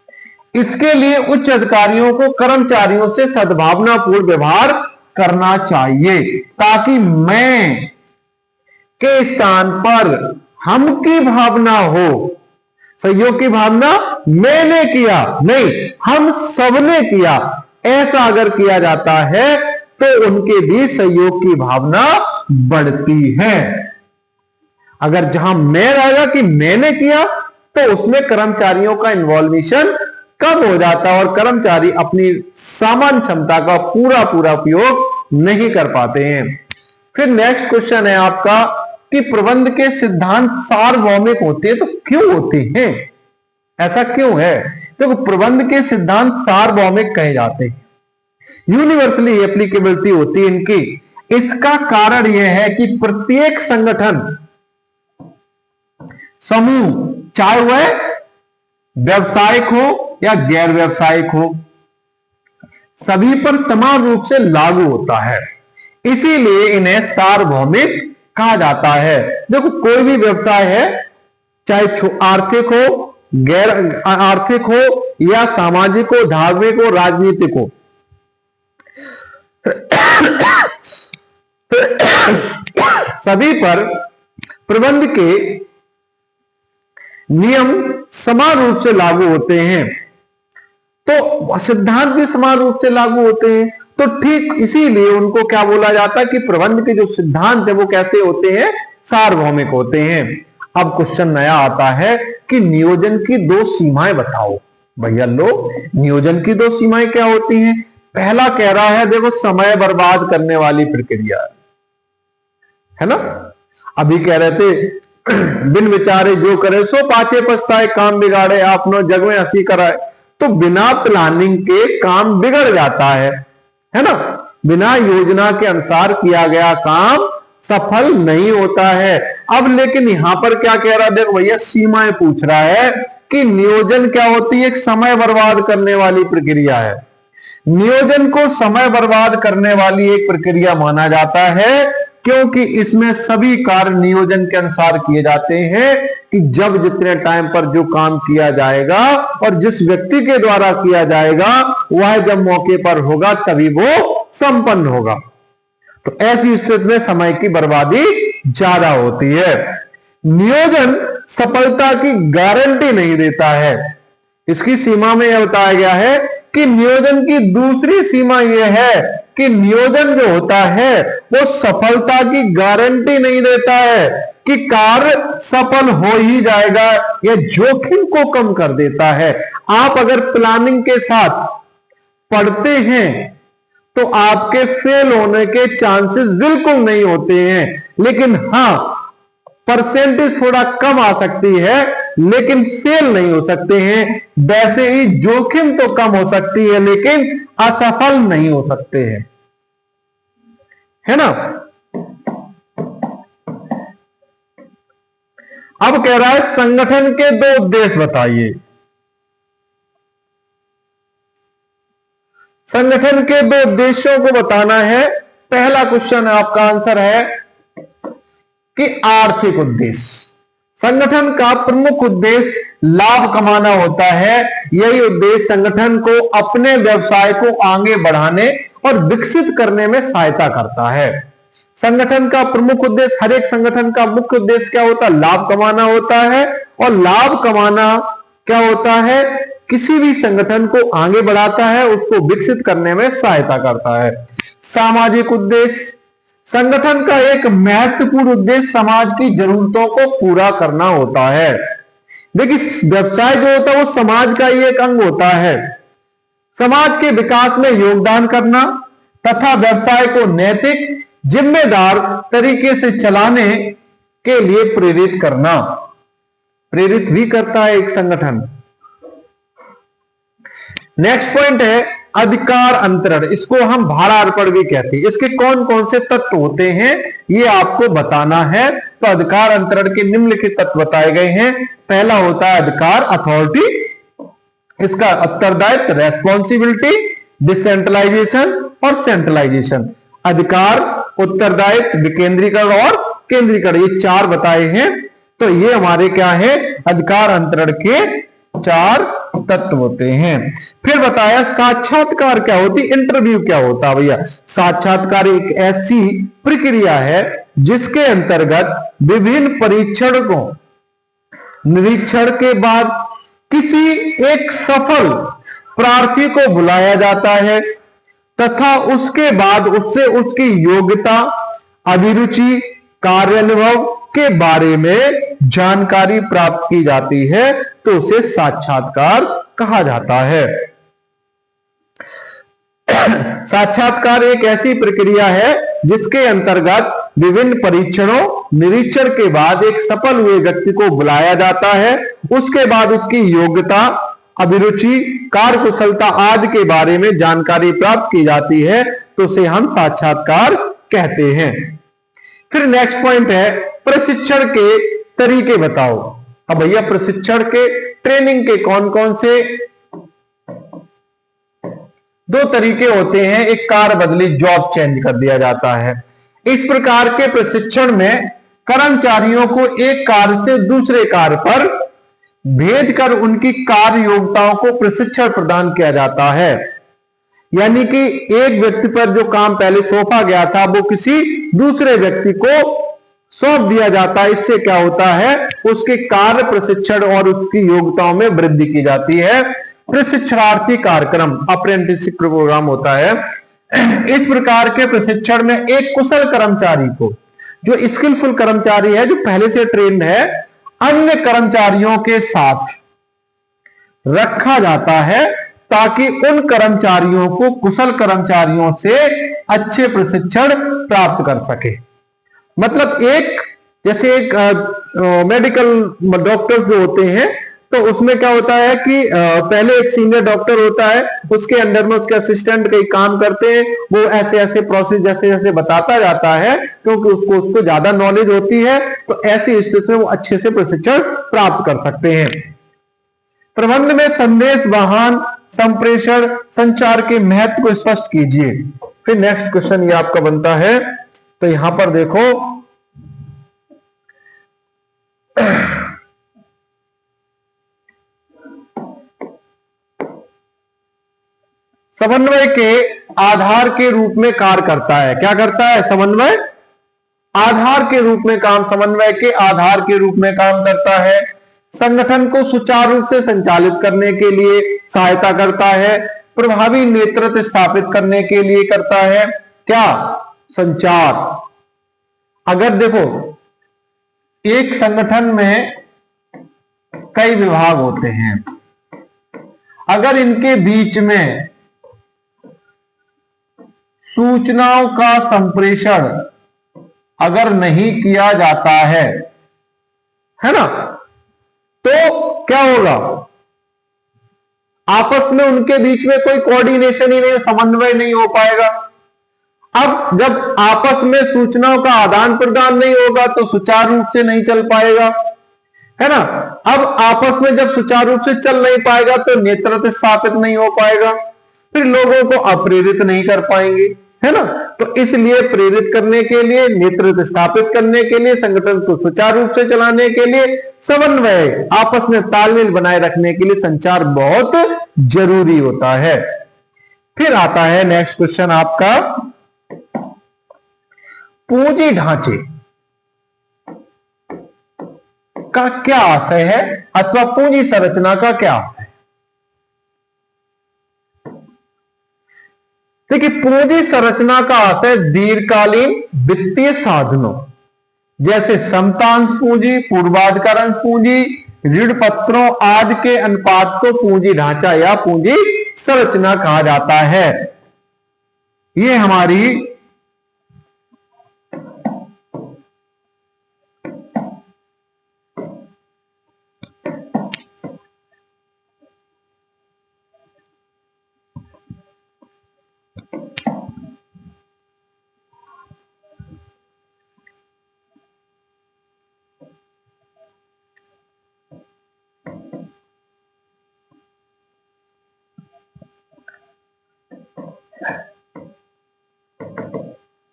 [SPEAKER 1] इसके लिए उच्च अधिकारियों को कर्मचारियों से सद्भावनापूर्ण व्यवहार करना चाहिए, ताकि मैं के स्थान पर हम की भावना हो। सहयोग की भावना मैंने किया नहीं, हम सबने किया, ऐसा अगर किया जाता है तो उनके भी सहयोग की भावना बढ़ती है। अगर जहां मैं रहेगा कि मैंने किया, तो उसमें कर्मचारियों का इन्वॉल्वेशन कम हो जाता है और कर्मचारी अपनी सामान्य क्षमता का पूरा उपयोग नहीं कर पाते हैं। फिर नेक्स्ट क्वेश्चन है आपका कि प्रबंध के सिद्धांत सार्वभौमिक होते हैं, तो क्यों होते हैं? ऐसा क्यों है? देखो, प्रबंध के सिद्धांत सार्वभौमिक कहे जाते हैं, यूनिवर्सली एप्लीकेबिलिटी होती है इनकी। इसका कारण यह है कि प्रत्येक संगठन, समूह, चाहे वह व्यवसायिक हो या गैर व्यवसायिक हो, सभी पर समान रूप से लागू होता है, इसीलिए इन्हें सार्वभौमिक कहा जाता है। देखो, कोई भी व्यवसाय है, चाहे आर्थिक हो, गैर आर्थिक हो या सामाजिक हो, धार्मिक हो, राजनीतिक हो, सभी पर प्रबंध के नियम समान रूप से लागू होते हैं, तो सिद्धांत भी समान रूप से लागू होते हैं। तो ठीक इसीलिए उनको क्या बोला जाता है कि प्रबंध के जो सिद्धांत है वो कैसे होते हैं? सार्वभौमिक होते हैं। अब क्वेश्चन नया आता है कि नियोजन की दो सीमाएं बताओ। भैया लो, नियोजन की दो सीमाएं क्या होती हैं? पहला कह रहा है, देखो, समय बर्बाद करने वाली प्रक्रिया है ना। अभी कह रहे थे बिन विचारे जो करे सो पाछे पछताए, काम बिगाड़े आपनो जग में हंसी कराए। तो बिना प्लानिंग के काम बिगड़ जाता है ना। बिना योजना के अनुसार किया गया काम सफल नहीं होता है। अब लेकिन यहां पर क्या कह रहा है? देखो भैया, सीमाएं पूछ रहा है कि नियोजन क्या होती है? एक समय बर्बाद करने वाली प्रक्रिया है। नियोजन को समय बर्बाद करने वाली एक प्रक्रिया माना जाता है, क्योंकि इसमें सभी कार्य नियोजन के अनुसार किए जाते हैं कि जब जितने टाइम पर जो काम किया जाएगा और जिस व्यक्ति के द्वारा किया जाएगा, वह जब मौके पर होगा तभी वो संपन्न होगा। तो ऐसी स्थिति में समय की बर्बादी ज्यादा होती है। नियोजन सफलता की गारंटी नहीं देता है। इसकी सीमा में यह बताया गया है कि नियोजन की दूसरी सीमा यह है कि नियोजन जो होता है वो सफलता की गारंटी नहीं देता है कि कार्य सफल हो ही जाएगा, यह जोखिम को कम कर देता है। आप अगर प्लानिंग के साथ पढ़ते हैं तो आपके फेल होने के चांसेस बिल्कुल नहीं होते हैं, लेकिन हां, परसेंटेज थोड़ा कम आ सकती है, लेकिन फेल नहीं हो सकते हैं। वैसे ही जोखिम तो कम हो सकती है, लेकिन असफल नहीं हो सकते हैं, है ना। अब कह रहा है संगठन के दो उद्देश्य बताइए। संगठन के दो उद्देश्यों को बताना है। पहला क्वेश्चन आपका आंसर है कि आर्थिक उद्देश्य। संगठन का प्रमुख उद्देश्य लाभ कमाना होता है। यही उद्देश्य संगठन को अपने व्यवसाय को आगे बढ़ाने और विकसित करने में सहायता करता है। संगठन का प्रमुख उद्देश्य, हर एक संगठन का मुख्य उद्देश्य क्या होता है? लाभ कमाना होता है। और लाभ कमाना क्या होता है? किसी भी संगठन को आगे बढ़ाता है, उसको विकसित करने में सहायता करता है। सामाजिक उद्देश्य, संगठन का एक महत्वपूर्ण उद्देश्य समाज की जरूरतों को पूरा करना होता है। देखिए, व्यवसाय जो होता है वो समाज का ही एक अंग होता है। समाज के विकास में योगदान करना तथा व्यवसाय को नैतिक जिम्मेदार तरीके से चलाने के लिए प्रेरित करना, प्रेरित भी करता है एक संगठन। नेक्स्ट पॉइंट है अधिकार अंतरण, इसको हम भारार्पण भी कहते हैं। इसके कौन कौन से तत्व होते हैं ये आपको बताना है। तो अधिकार अंतरण के निम्नलिखित तत्व बताए गए हैं। पहला होता है अधिकार अथॉरिटी, इसका उत्तरदायित्व रेस्पॉन्सिबिलिटी, डिसेंट्रलाइजेशन और सेंट्रलाइजेशन। अधिकार, उत्तरदायित्व, विकेंद्रीकरण और केंद्रीकरण, ये चार बताए हैं। तो ये हमारे क्या है? अधिकार अंतरण के चार तत्व होते हैं। फिर बताया साक्षात्कार क्या होती, इंटरव्यू क्या होता है भैया। साक्षात्कार एक ऐसी प्रक्रिया है जिसके अंतर्गत विभिन्न परीक्षण को निरीक्षण के बाद किसी एक सफल प्रार्थी को बुलाया जाता है तथा उसके बाद उससे उसकी योग्यता, अभिरुचि, कार्यानुभव के बारे में जानकारी प्राप्त की जाती है, तो उसे साक्षात्कार कहा जाता है। साक्षात्कार एक ऐसी प्रक्रिया है जिसके अंतर्गत विभिन्न परीक्षणों, निरीक्षण के बाद एक सफल हुए व्यक्ति को बुलाया जाता है, उसके बाद उसकी योग्यता, अभिरुचि, कार्यकुशलता आदि के बारे में जानकारी प्राप्त की जाती है, तो उसे हम साक्षात्कार कहते हैं। फिर नेक्स्ट पॉइंट है प्रशिक्षण के तरीके बताओ। अब भैया प्रशिक्षण के, ट्रेनिंग के कौन कौन से दो तरीके होते हैं। एक कार बदली, जॉब चेंज कर दिया जाता है। इस प्रकार के प्रशिक्षण में कर्मचारियों को एक कार्य से दूसरे कार्य पर भेजकर उनकी कार्य योग्यताओं को प्रशिक्षण प्रदान किया जाता है। यानी कि एक व्यक्ति पर जो काम पहले सौंपा गया था वो किसी दूसरे व्यक्ति को सौंप दिया जाता है। इससे क्या होता है? उसके कार्य प्रशिक्षण और उसकी योग्यताओं में वृद्धि की जाती है। प्रशिक्षणार्थी कार्यक्रम, अप्रेंटिसशिप प्रोग्राम होता है। इस प्रकार के प्रशिक्षण में एक कुशल कर्मचारी को, जो स्किलफुल कर्मचारी है, जो पहले से ट्रेंड है, अन्य कर्मचारियों के साथ रखा जाता है ताकि उन कर्मचारियों को कुशल कर्मचारियों से अच्छे प्रशिक्षण प्राप्त कर सके। मतलब एक, जैसे एक मेडिकल डॉक्टर्स जो होते हैं, तो उसमें क्या होता है कि पहले एक सीनियर डॉक्टर होता है, उसके अंडर में उसके असिस्टेंट कई काम करते हैं, वो ऐसे ऐसे प्रोसेस जैसे जैसे बताता जाता है, क्योंकि उसको ज्यादा नॉलेज होती है, तो ऐसी स्थिति में वो अच्छे से प्रशिक्षण प्राप्त कर सकते हैं। प्रबंध में संदेश वाहन, संप्रेषण, संचार के महत्व को स्पष्ट कीजिए। फिर नेक्स्ट क्वेश्चन ये आपका बनता है, तो यहां पर देखो समन्वय के आधार के रूप में कार्य करता है। क्या करता है? समन्वय आधार के रूप में काम, समन्वय के आधार के रूप में काम करता है। संगठन को सुचारू रूप से संचालित करने के लिए सहायता करता है। प्रभावी नेतृत्व स्थापित करने के लिए करता है। क्या? संचार। अगर देखो एक संगठन में कई विभाग होते हैं, अगर इनके बीच में सूचनाओं का संप्रेषण अगर नहीं किया जाता है ना, तो क्या होगा? आपस में उनके बीच में कोई कोऑर्डिनेशन ही नहीं, समन्वय नहीं हो पाएगा। अब जब आपस में सूचनाओं का आदान प्रदान नहीं होगा तो सुचारू रूप से नहीं चल पाएगा, है ना। अब आपस में जब सुचारू रूप से चल नहीं पाएगा तो नेतृत्व स्थापित नहीं हो पाएगा, फिर लोगों को अप्रेरित नहीं कर पाएंगे, है ना। तो इसलिए प्रेरित करने के लिए, नेतृत्व स्थापित करने के लिए, संगठन को सुचारू रूप से चलाने के लिए, समन्वय, आपस में तालमेल बनाए रखने के लिए संचार बहुत जरूरी होता है। फिर आता है नेक्स्ट क्वेश्चन आपका, पूंजी ढांचे का क्या आशय है अथवा पूंजी संरचना का क्या आशय है। देखिए, पूंजी संरचना का आशय दीर्घकालीन वित्तीय साधनों जैसे समतांश पूंजी, पूर्वाधिकार अंश पूंजी, ऋण पत्रों आदि के अनुपात को पूंजी ढांचा या पूंजी संरचना कहा जाता है। ये हमारी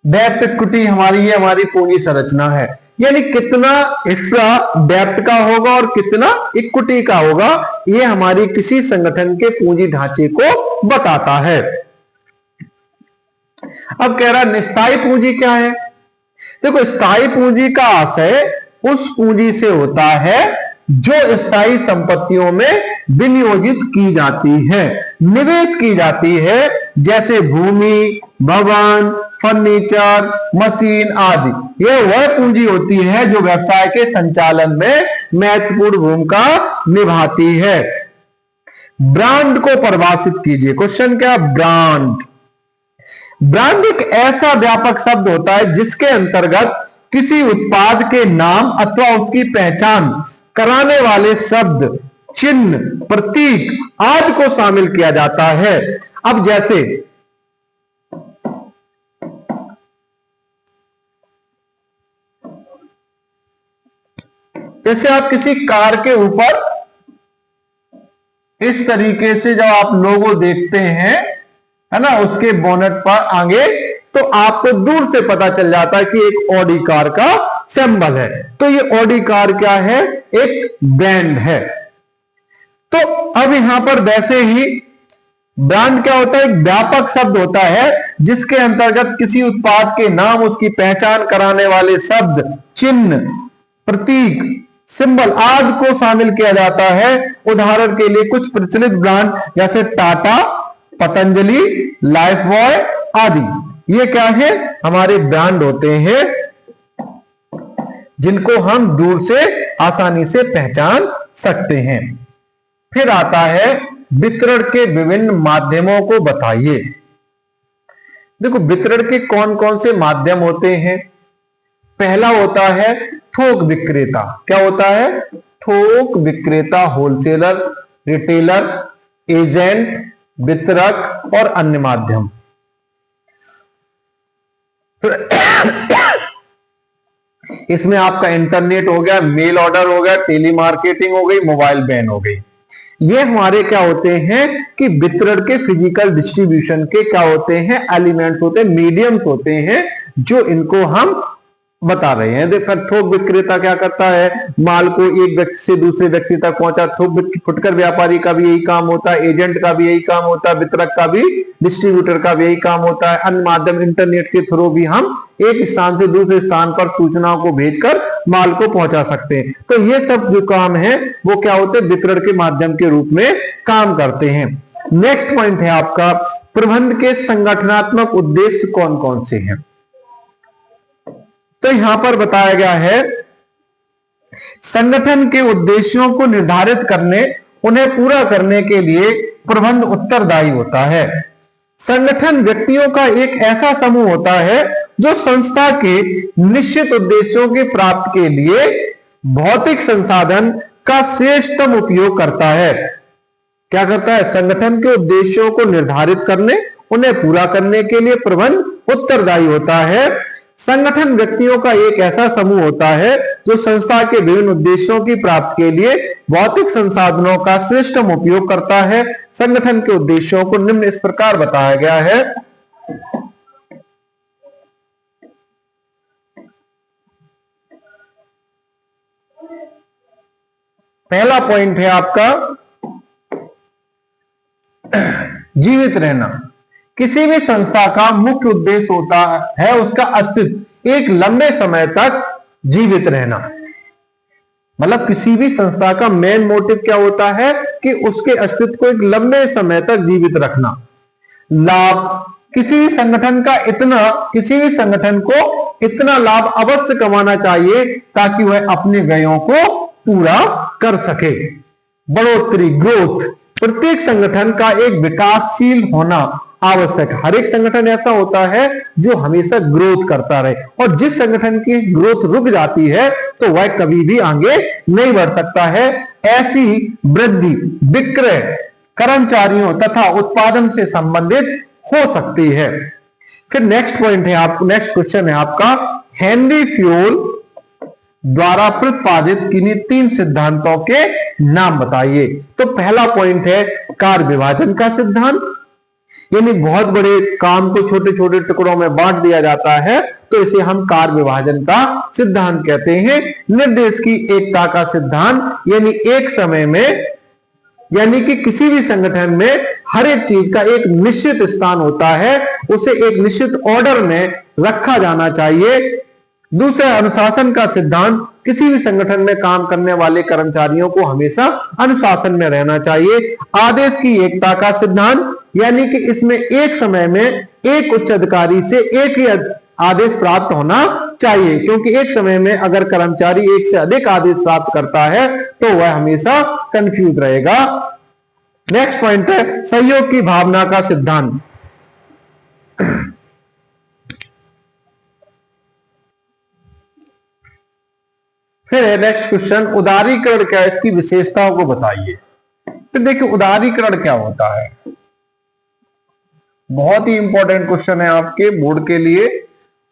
[SPEAKER 1] डेप्थ इक्विटी हमारी पूंजी संरचना है। यानी कितना हिस्सा डेप्थ का होगा और कितना इक्विटी का होगा, ये हमारी किसी संगठन के पूंजी ढांचे को बताता है। अब कह रहा है स्थायी पूंजी क्या है। देखो, स्थायी पूंजी का आशय उस पूंजी से होता है जो स्थायी संपत्तियों में विनियोजित की जाती है, निवेश की जाती है, जैसे भूमि, भवन, फर्नीचर, मशीन आदि। यह वह पूंजी होती है जो व्यवसाय के संचालन में महत्वपूर्ण भूमिका निभाती है। ब्रांड को परिभाषित कीजिए। क्वेश्चन क्या? ब्रांड। ब्रांड एक ऐसा व्यापक शब्द होता है जिसके अंतर्गत किसी उत्पाद के नाम अथवा उसकी पहचान कराने वाले शब्द, चिन्ह, प्रतीक आदि को शामिल किया जाता है। अब जैसे आप किसी कार के ऊपर इस तरीके से जब आप लोगो देखते हैं, है ना, उसके बोनेट पर आगे, तो आपको दूर से पता चल जाता है कि एक ऑडी कार का सिंबल है। तो ये ऑडी कार क्या है? एक ब्रांड है। तो अब यहां पर वैसे ही ब्रांड क्या होता है? एक व्यापक शब्द होता है जिसके अंतर्गत किसी उत्पाद के नाम, उसकी पहचान कराने वाले शब्द, चिन्ह, प्रतीक, सिंबल आदि को शामिल किया जाता है। उदाहरण के लिए कुछ प्रचलित ब्रांड जैसे टाटा, पतंजलि, लाइफबॉय आदि, ये क्या है? हमारे ब्रांड होते हैं जिनको हम दूर से आसानी से पहचान सकते हैं। फिर आता है वितरण के विभिन्न माध्यमों को बताइए। देखो, वितरण के कौन कौन से माध्यम होते हैं? पहला होता है थोक विक्रेता। क्या होता है? थोक विक्रेता, होलसेलर, रिटेलर, एजेंट, वितरक और अन्य माध्यम। इसमें आपका इंटरनेट हो गया, मेल ऑर्डर हो गया, टेली मार्केटिंग हो गई, मोबाइल बैन हो गई। ये हमारे क्या होते हैं कि वितरण के फिजिकल डिस्ट्रीब्यूशन के क्या होते हैं? एलिमेंट्स होते हैं, मीडियम्स होते हैं, जो इनको हम बता रहे हैं। देखो, थोक विक्रेता क्या करता है? माल को एक व्यक्ति से दूसरे व्यक्ति तक पहुंचा। थोक फुटकर व्यापारी का भी यही काम होता है, एजेंट का भी यही काम होता है, वितरक का भी, डिस्ट्रीब्यूटर का भी यही काम होता है। अन्य माध्यम इंटरनेट के थ्रू भी हम एक स्थान से दूसरे स्थान पर सूचनाओं को भेजकर माल को पहुंचा सकते हैं। तो ये सब जो काम है वो क्या होते हैं? वितरण के माध्यम के रूप में काम करते हैं। नेक्स्ट पॉइंट है आपका, प्रबंध के संगठनात्मक उद्देश्य कौन कौन से हैं? तो यहां पर बताया गया है संगठन के उद्देश्यों को निर्धारित करने, उन्हें पूरा करने के लिए प्रबंध उत्तरदायी होता है। संगठन व्यक्तियों का एक ऐसा समूह होता है जो संस्था के निश्चित उद्देश्यों की प्राप्ति के लिए भौतिक संसाधन का श्रेष्ठतम उपयोग करता है। क्या करता है? संगठन के उद्देश्यों को निर्धारित करने, उन्हें पूरा करने के लिए प्रबंध उत्तरदायी होता है। संगठन व्यक्तियों का एक ऐसा समूह होता है जो संस्था के विभिन्न उद्देश्यों की प्राप्ति के लिए भौतिक संसाधनों का श्रेष्ठतम उपयोग करता है। संगठन के उद्देश्यों को निम्न इस प्रकार बताया गया है। पहला पॉइंट है आपका जीवित रहना। किसी भी संस्था का मुख्य उद्देश्य होता है उसका अस्तित्व, एक लंबे समय तक जीवित रहना। मतलब किसी भी संस्था का मेन मोटिव क्या होता है कि उसके अस्तित्व को एक लंबे समय तक जीवित रखना। लाभ, किसी भी संगठन को इतना लाभ अवश्य कमाना चाहिए ताकि वह अपने व्ययों को पूरा कर सके। बढ़ोतरी, ग्रोथ, प्रत्येक संगठन का एक विकासशील होना आवश्यक है। हर एक संगठन ऐसा होता है जो हमेशा ग्रोथ करता रहे, और जिस संगठन की ग्रोथ रुक जाती है तो वह कभी भी आगे नहीं बढ़ सकता है। ऐसी वृद्धि विक्रय, कर्मचारियों तथा उत्पादन से संबंधित हो सकती है। फिर नेक्स्ट क्वेश्चन है आपका, हेनरी फ्यूल द्वारा प्रतिपादित किन्हीं 3 सिद्धांतों के नाम बताइए। तो पहला पॉइंट है कार्य विभाजन का सिद्धांत, यानी बहुत बड़े काम को छोटे छोटे टुकड़ों में बांट दिया जाता है तो इसे हम कार्य विभाजन का सिद्धांत कहते हैं। निर्देश की एकता का सिद्धांत, यानी एक समय में, यानी कि किसी भी संगठन में हर एक चीज का एक निश्चित स्थान होता है, उसे एक निश्चित ऑर्डर में रखा जाना चाहिए। दूसरा, अनुशासन का सिद्धांत, किसी भी संगठन में काम करने वाले कर्मचारियों को हमेशा अनुशासन में रहना चाहिए। आदेश की एकता का सिद्धांत, यानी कि इसमें एक समय में एक उच्च अधिकारी से एक ही आदेश प्राप्त होना चाहिए, क्योंकि एक समय में अगर कर्मचारी एक से अधिक आदेश प्राप्त करता है तो वह हमेशा कंफ्यूज रहेगा। नेक्स्ट पॉइंट है सहयोग की भावना का सिद्धांत। फिर है नेक्स्ट क्वेश्चन, उदारीकरण क्या है, इसकी विशेषताओं को बताइए। फिर देखिए उदारीकरण क्या होता है, बहुत ही इंपॉर्टेंट क्वेश्चन है आपके बोर्ड के लिए।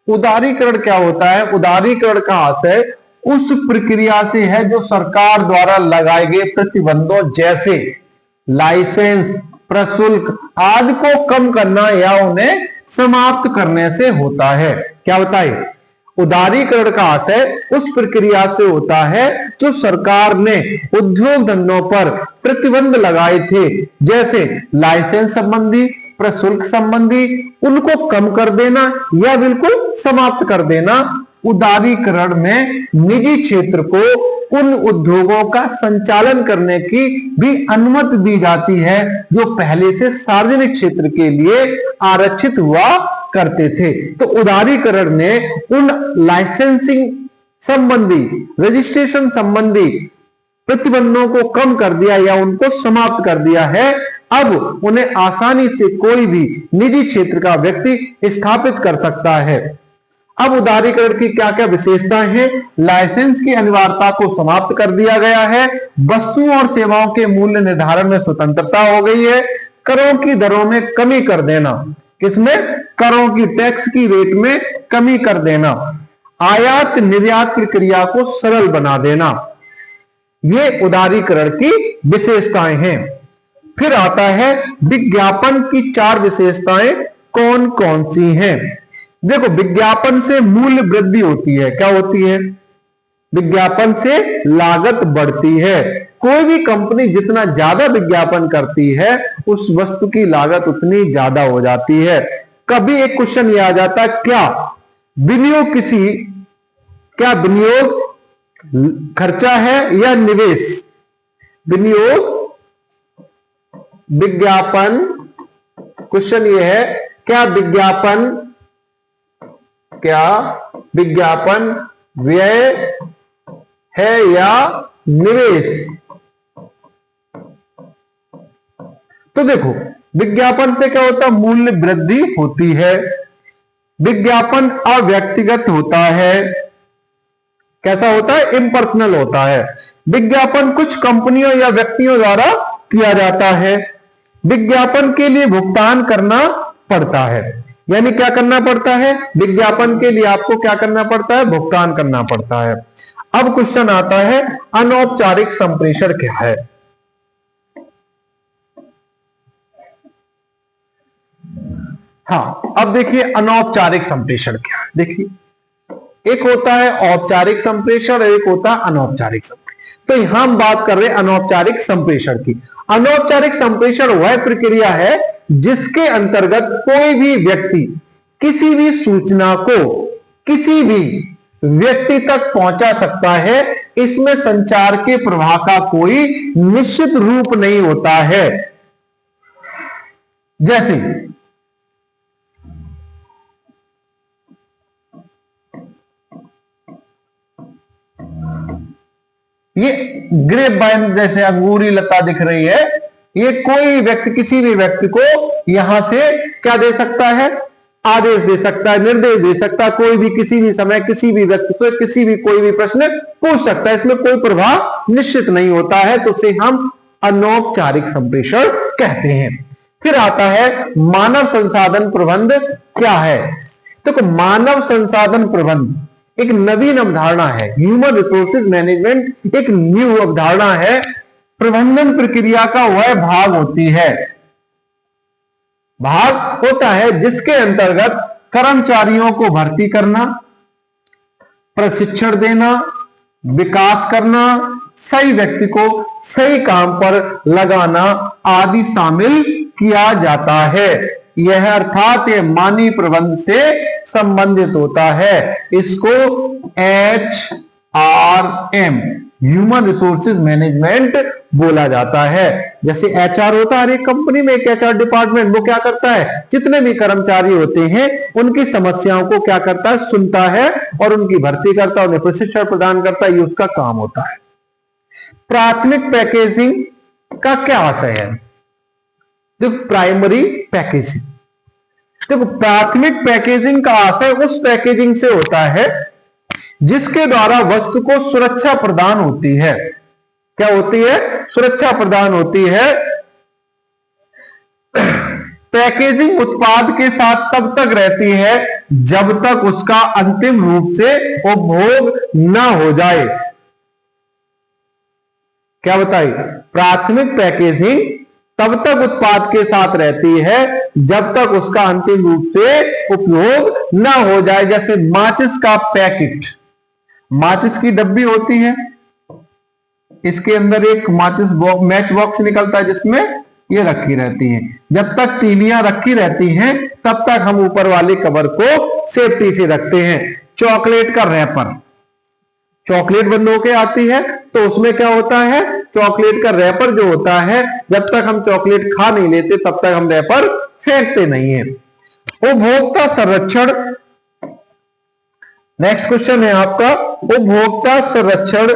[SPEAKER 1] उदारीकरण क्या होता है? उदारीकरण का आशय उस प्रक्रिया से है जो सरकार द्वारा लगाए गए प्रतिबंधों जैसे लाइसेंस, प्रशुल्क आदि को कम करना या उन्हें समाप्त करने से होता है। क्या बताइए? उदारीकरण का आशय उस प्रक्रिया से होता है जो सरकार ने उद्योग धंधों पर प्रतिबंध लगाए थे, जैसे लाइसेंस संबंधी, प्रशुल्क संबंधी, उनको कम कर देना या बिल्कुल समाप्त कर देना। उदारीकरण में निजी क्षेत्र को उन उद्योगों का संचालन करने की भी अनुमति दी जाती है जो पहले से सार्वजनिक क्षेत्र के लिए आरक्षित हुआ करते थे। तो उदारीकरण ने उन लाइसेंसिंग संबंधी, रजिस्ट्रेशन संबंधी प्रतिबंधों को कम कर दिया या उनको समाप्त कर दिया है। अब उन्हें आसानी से कोई भी निजी क्षेत्र का व्यक्ति स्थापित कर सकता है। अब उदारीकरण की क्या क्या विशेषताएं हैं? लाइसेंस की अनिवार्यता को समाप्त कर दिया गया है, वस्तुओं और सेवाओं के मूल्य निर्धारण में स्वतंत्रता हो गई है, करों की दरों में कमी कर देना, किसमें? करों की, टैक्स की रेट में कमी कर देना, आयात निर्यात प्रक्रिया को सरल बना देना, ये उदारीकरण की विशेषताएं हैं। फिर आता है विज्ञापन की 4 विशेषताएं कौन कौन सी हैं। देखो, विज्ञापन से मूल्य वृद्धि होती है। क्या होती है? विज्ञापन से लागत बढ़ती है। कोई भी कंपनी जितना ज्यादा विज्ञापन करती है उस वस्तु की लागत उतनी ज्यादा हो जाती है। कभी एक क्वेश्चन ये आ जाता है, क्या विनियोग खर्चा है या निवेश? विनियोग विज्ञापन, क्वेश्चन ये है क्या विज्ञापन व्यय है या निवेश? तो देखो, विज्ञापन से क्या होता है? मूल्य वृद्धि होती है। विज्ञापन अव्यक्तिगत होता है। कैसा होता है? इम्पर्सनल होता है। विज्ञापन कुछ कंपनियों या व्यक्तियों द्वारा किया जाता है। विज्ञापन के लिए भुगतान करना पड़ता है। यानी क्या करना पड़ता है? विज्ञापन के लिए आपको क्या करना पड़ता है? भुगतान करना पड़ता है। अब क्वेश्चन आता है अनौपचारिक संप्रेषण क्या है? हाँ, अब देखिए अनौपचारिक संप्रेषण क्या है। देखिए, एक होता है औपचारिक संप्रेषण, एक होता है अनौपचारिक संप्रेषण। तो यहां हम बात कर रहे हैं अनौपचारिक संप्रेषण की। अनौपचारिक संप्रेषण वह प्रक्रिया है जिसके अंतर्गत कोई भी व्यक्ति किसी भी सूचना को किसी भी व्यक्ति तक पहुंचा सकता है। इसमें संचार के प्रवाह का कोई निश्चित रूप नहीं होता है। जैसे ये ग्रेप वाइन जैसे अंगूरी लता दिख रही है, ये कोई व्यक्ति किसी भी व्यक्ति को यहां से क्या दे सकता है, आदेश दे सकता है, निर्देश दे सकता है। कोई भी किसी भी समय किसी भी व्यक्ति को किसी भी कोई भी प्रश्न पूछ सकता है। इसमें कोई प्रभाव निश्चित नहीं होता है, तो उसे हम अनौपचारिक संप्रेषण कहते हैं। फिर आता है मानव संसाधन प्रबंध क्या है। तो मानव संसाधन प्रबंध एक नवीन अवधारणा है। ह्यूमन रिसोर्सेज मैनेजमेंट एक न्यू अवधारणा है। प्रबंधन प्रक्रिया का वह भाग होता है जिसके अंतर्गत कर्मचारियों को भर्ती करना, प्रशिक्षण देना, विकास करना, सही व्यक्ति को सही काम पर लगाना आदि शामिल किया जाता है। यह अर्थात ये मानवीय प्रबंध से संबंधित होता है। इसको HRM ह्यूमन रिसोर्सेज मैनेजमेंट बोला जाता है। जैसे HR होता है, हर एक कंपनी में एक HR डिपार्टमेंट, वो क्या करता है, जितने भी कर्मचारी होते हैं उनकी समस्याओं को क्या करता है, सुनता है और उनकी भर्ती करता है, उन्हें प्रशिक्षण प्रदान करता है। ये उसका काम होता है। प्राथमिक पैकेजिंग का क्या आशय है। जो प्राइमरी पैकेजिंग, देखो प्राथमिक पैकेजिंग का आशय उस पैकेजिंग से होता है जिसके द्वारा वस्तु को सुरक्षा प्रदान होती है। क्या होती है, सुरक्षा प्रदान होती है। पैकेजिंग उत्पाद के साथ तब तक रहती है जब तक उसका अंतिम रूप से उपभोग न हो जाए। क्या बताइए, प्राथमिक पैकेजिंग तब तक उत्पाद के साथ रहती है जब तक उसका अंतिम रूप से उपयोग न हो जाए। जैसे माचिस का पैकेट, माचिस की डब्बी होती है, इसके अंदर एक माचिस मैच बॉक्स निकलता है जिसमें ये रखी रहती है। जब तक तीलियां रखी रहती हैं तब तक हम ऊपर वाले कवर को सेफ्टी से रखते हैं। चॉकलेट का रैपर, चॉकलेट बंद होके आती है तो उसमें क्या होता है, चॉकलेट का रैपर जो होता है, जब तक हम चॉकलेट खा नहीं लेते तब तक हम रैपर फेंकते नहीं है। उपभोक्ता संरक्षण, नेक्स्ट क्वेश्चन है आपका, उपभोक्ता संरक्षण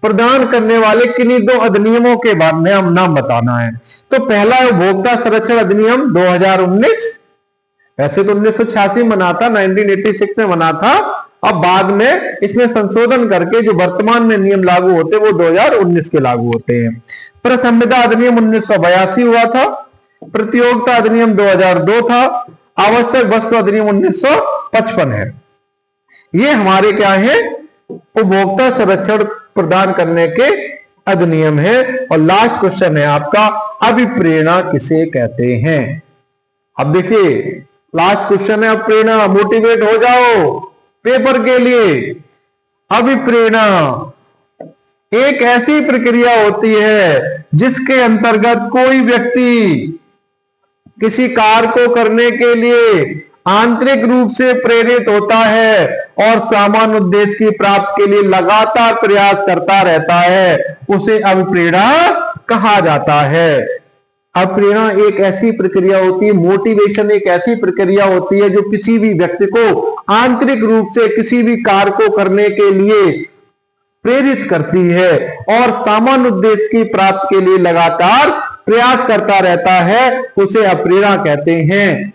[SPEAKER 1] प्रदान करने वाले किन्हीं दो अधिनियमों के बारे में हम नाम बताना है। तो पहला है उपभोक्ता संरक्षण अधिनियम 2019। वैसे तो 1986 में बना था, 1986 में बना था। अब बाद में इसमें संशोधन करके जो वर्तमान में नियम लागू होते हैं वो 2019 के लागू होते हैं। प्रसंविदा अधिनियम 1982 हुआ था, प्रतियोगिता अधिनियम 2002 था, आवश्यक वस्तु अधिनियम 1955 है। ये हमारे क्या है, उपभोक्ता संरक्षण प्रदान करने के अधिनियम है। और लास्ट क्वेश्चन है आपका, अभिप्रेरणा किसे कहते हैं। अब देखिए लास्ट क्वेश्चन है, अभिप्रेरणा, मोटिवेट हो जाओ पेपर के लिए। अभिप्रेरणा एक ऐसी प्रक्रिया होती है जिसके अंतर्गत कोई व्यक्ति किसी कार्य को करने के लिए आंतरिक रूप से प्रेरित होता है और सामान्य उद्देश्य की प्राप्ति के लिए लगातार प्रयास करता रहता है, उसे अभिप्रेरणा कहा जाता है। अभिप्रेरणा एक ऐसी प्रक्रिया होती है, मोटिवेशन एक ऐसी प्रक्रिया होती है जो किसी भी व्यक्ति को आंतरिक रूप से किसी भी कार्य को करने के लिए प्रेरित करती है और सामान्य उद्देश्य की प्राप्ति के लिए लगातार प्रयास करता रहता है, उसे अभिप्रेरणा कहते हैं।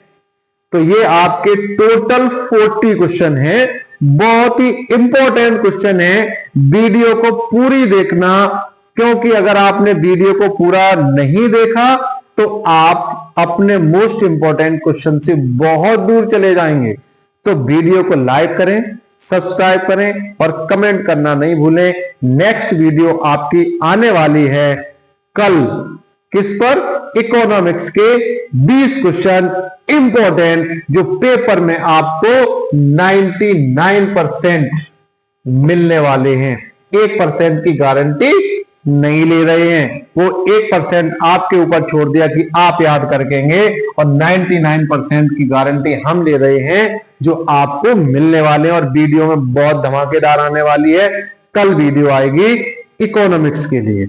[SPEAKER 1] तो ये आपके टोटल 40 क्वेश्चन है, बहुत ही इंपॉर्टेंट क्वेश्चन है। वीडियो को पूरी देखना, क्योंकि अगर आपने वीडियो को पूरा नहीं देखा तो आप अपने मोस्ट इंपॉर्टेंट क्वेश्चन से बहुत दूर चले जाएंगे। तो वीडियो को लाइक करें, सब्सक्राइब करें और कमेंट करना नहीं भूलें। नेक्स्ट वीडियो आपकी आने वाली है कल, किस पर, इकोनॉमिक्स के 20 क्वेश्चन इंपॉर्टेंट जो पेपर में आपको 99% मिलने वाले हैं। 1% की गारंटी नहीं ले रहे हैं, वो 1% आपके ऊपर छोड़ दिया कि आप याद करकेंगे, और 99% की गारंटी हम ले रहे हैं जो आपको मिलने वाले हैं। और वीडियो में बहुत धमाकेदार आने वाली है, कल वीडियो आएगी इकोनॉमिक्स के लिए।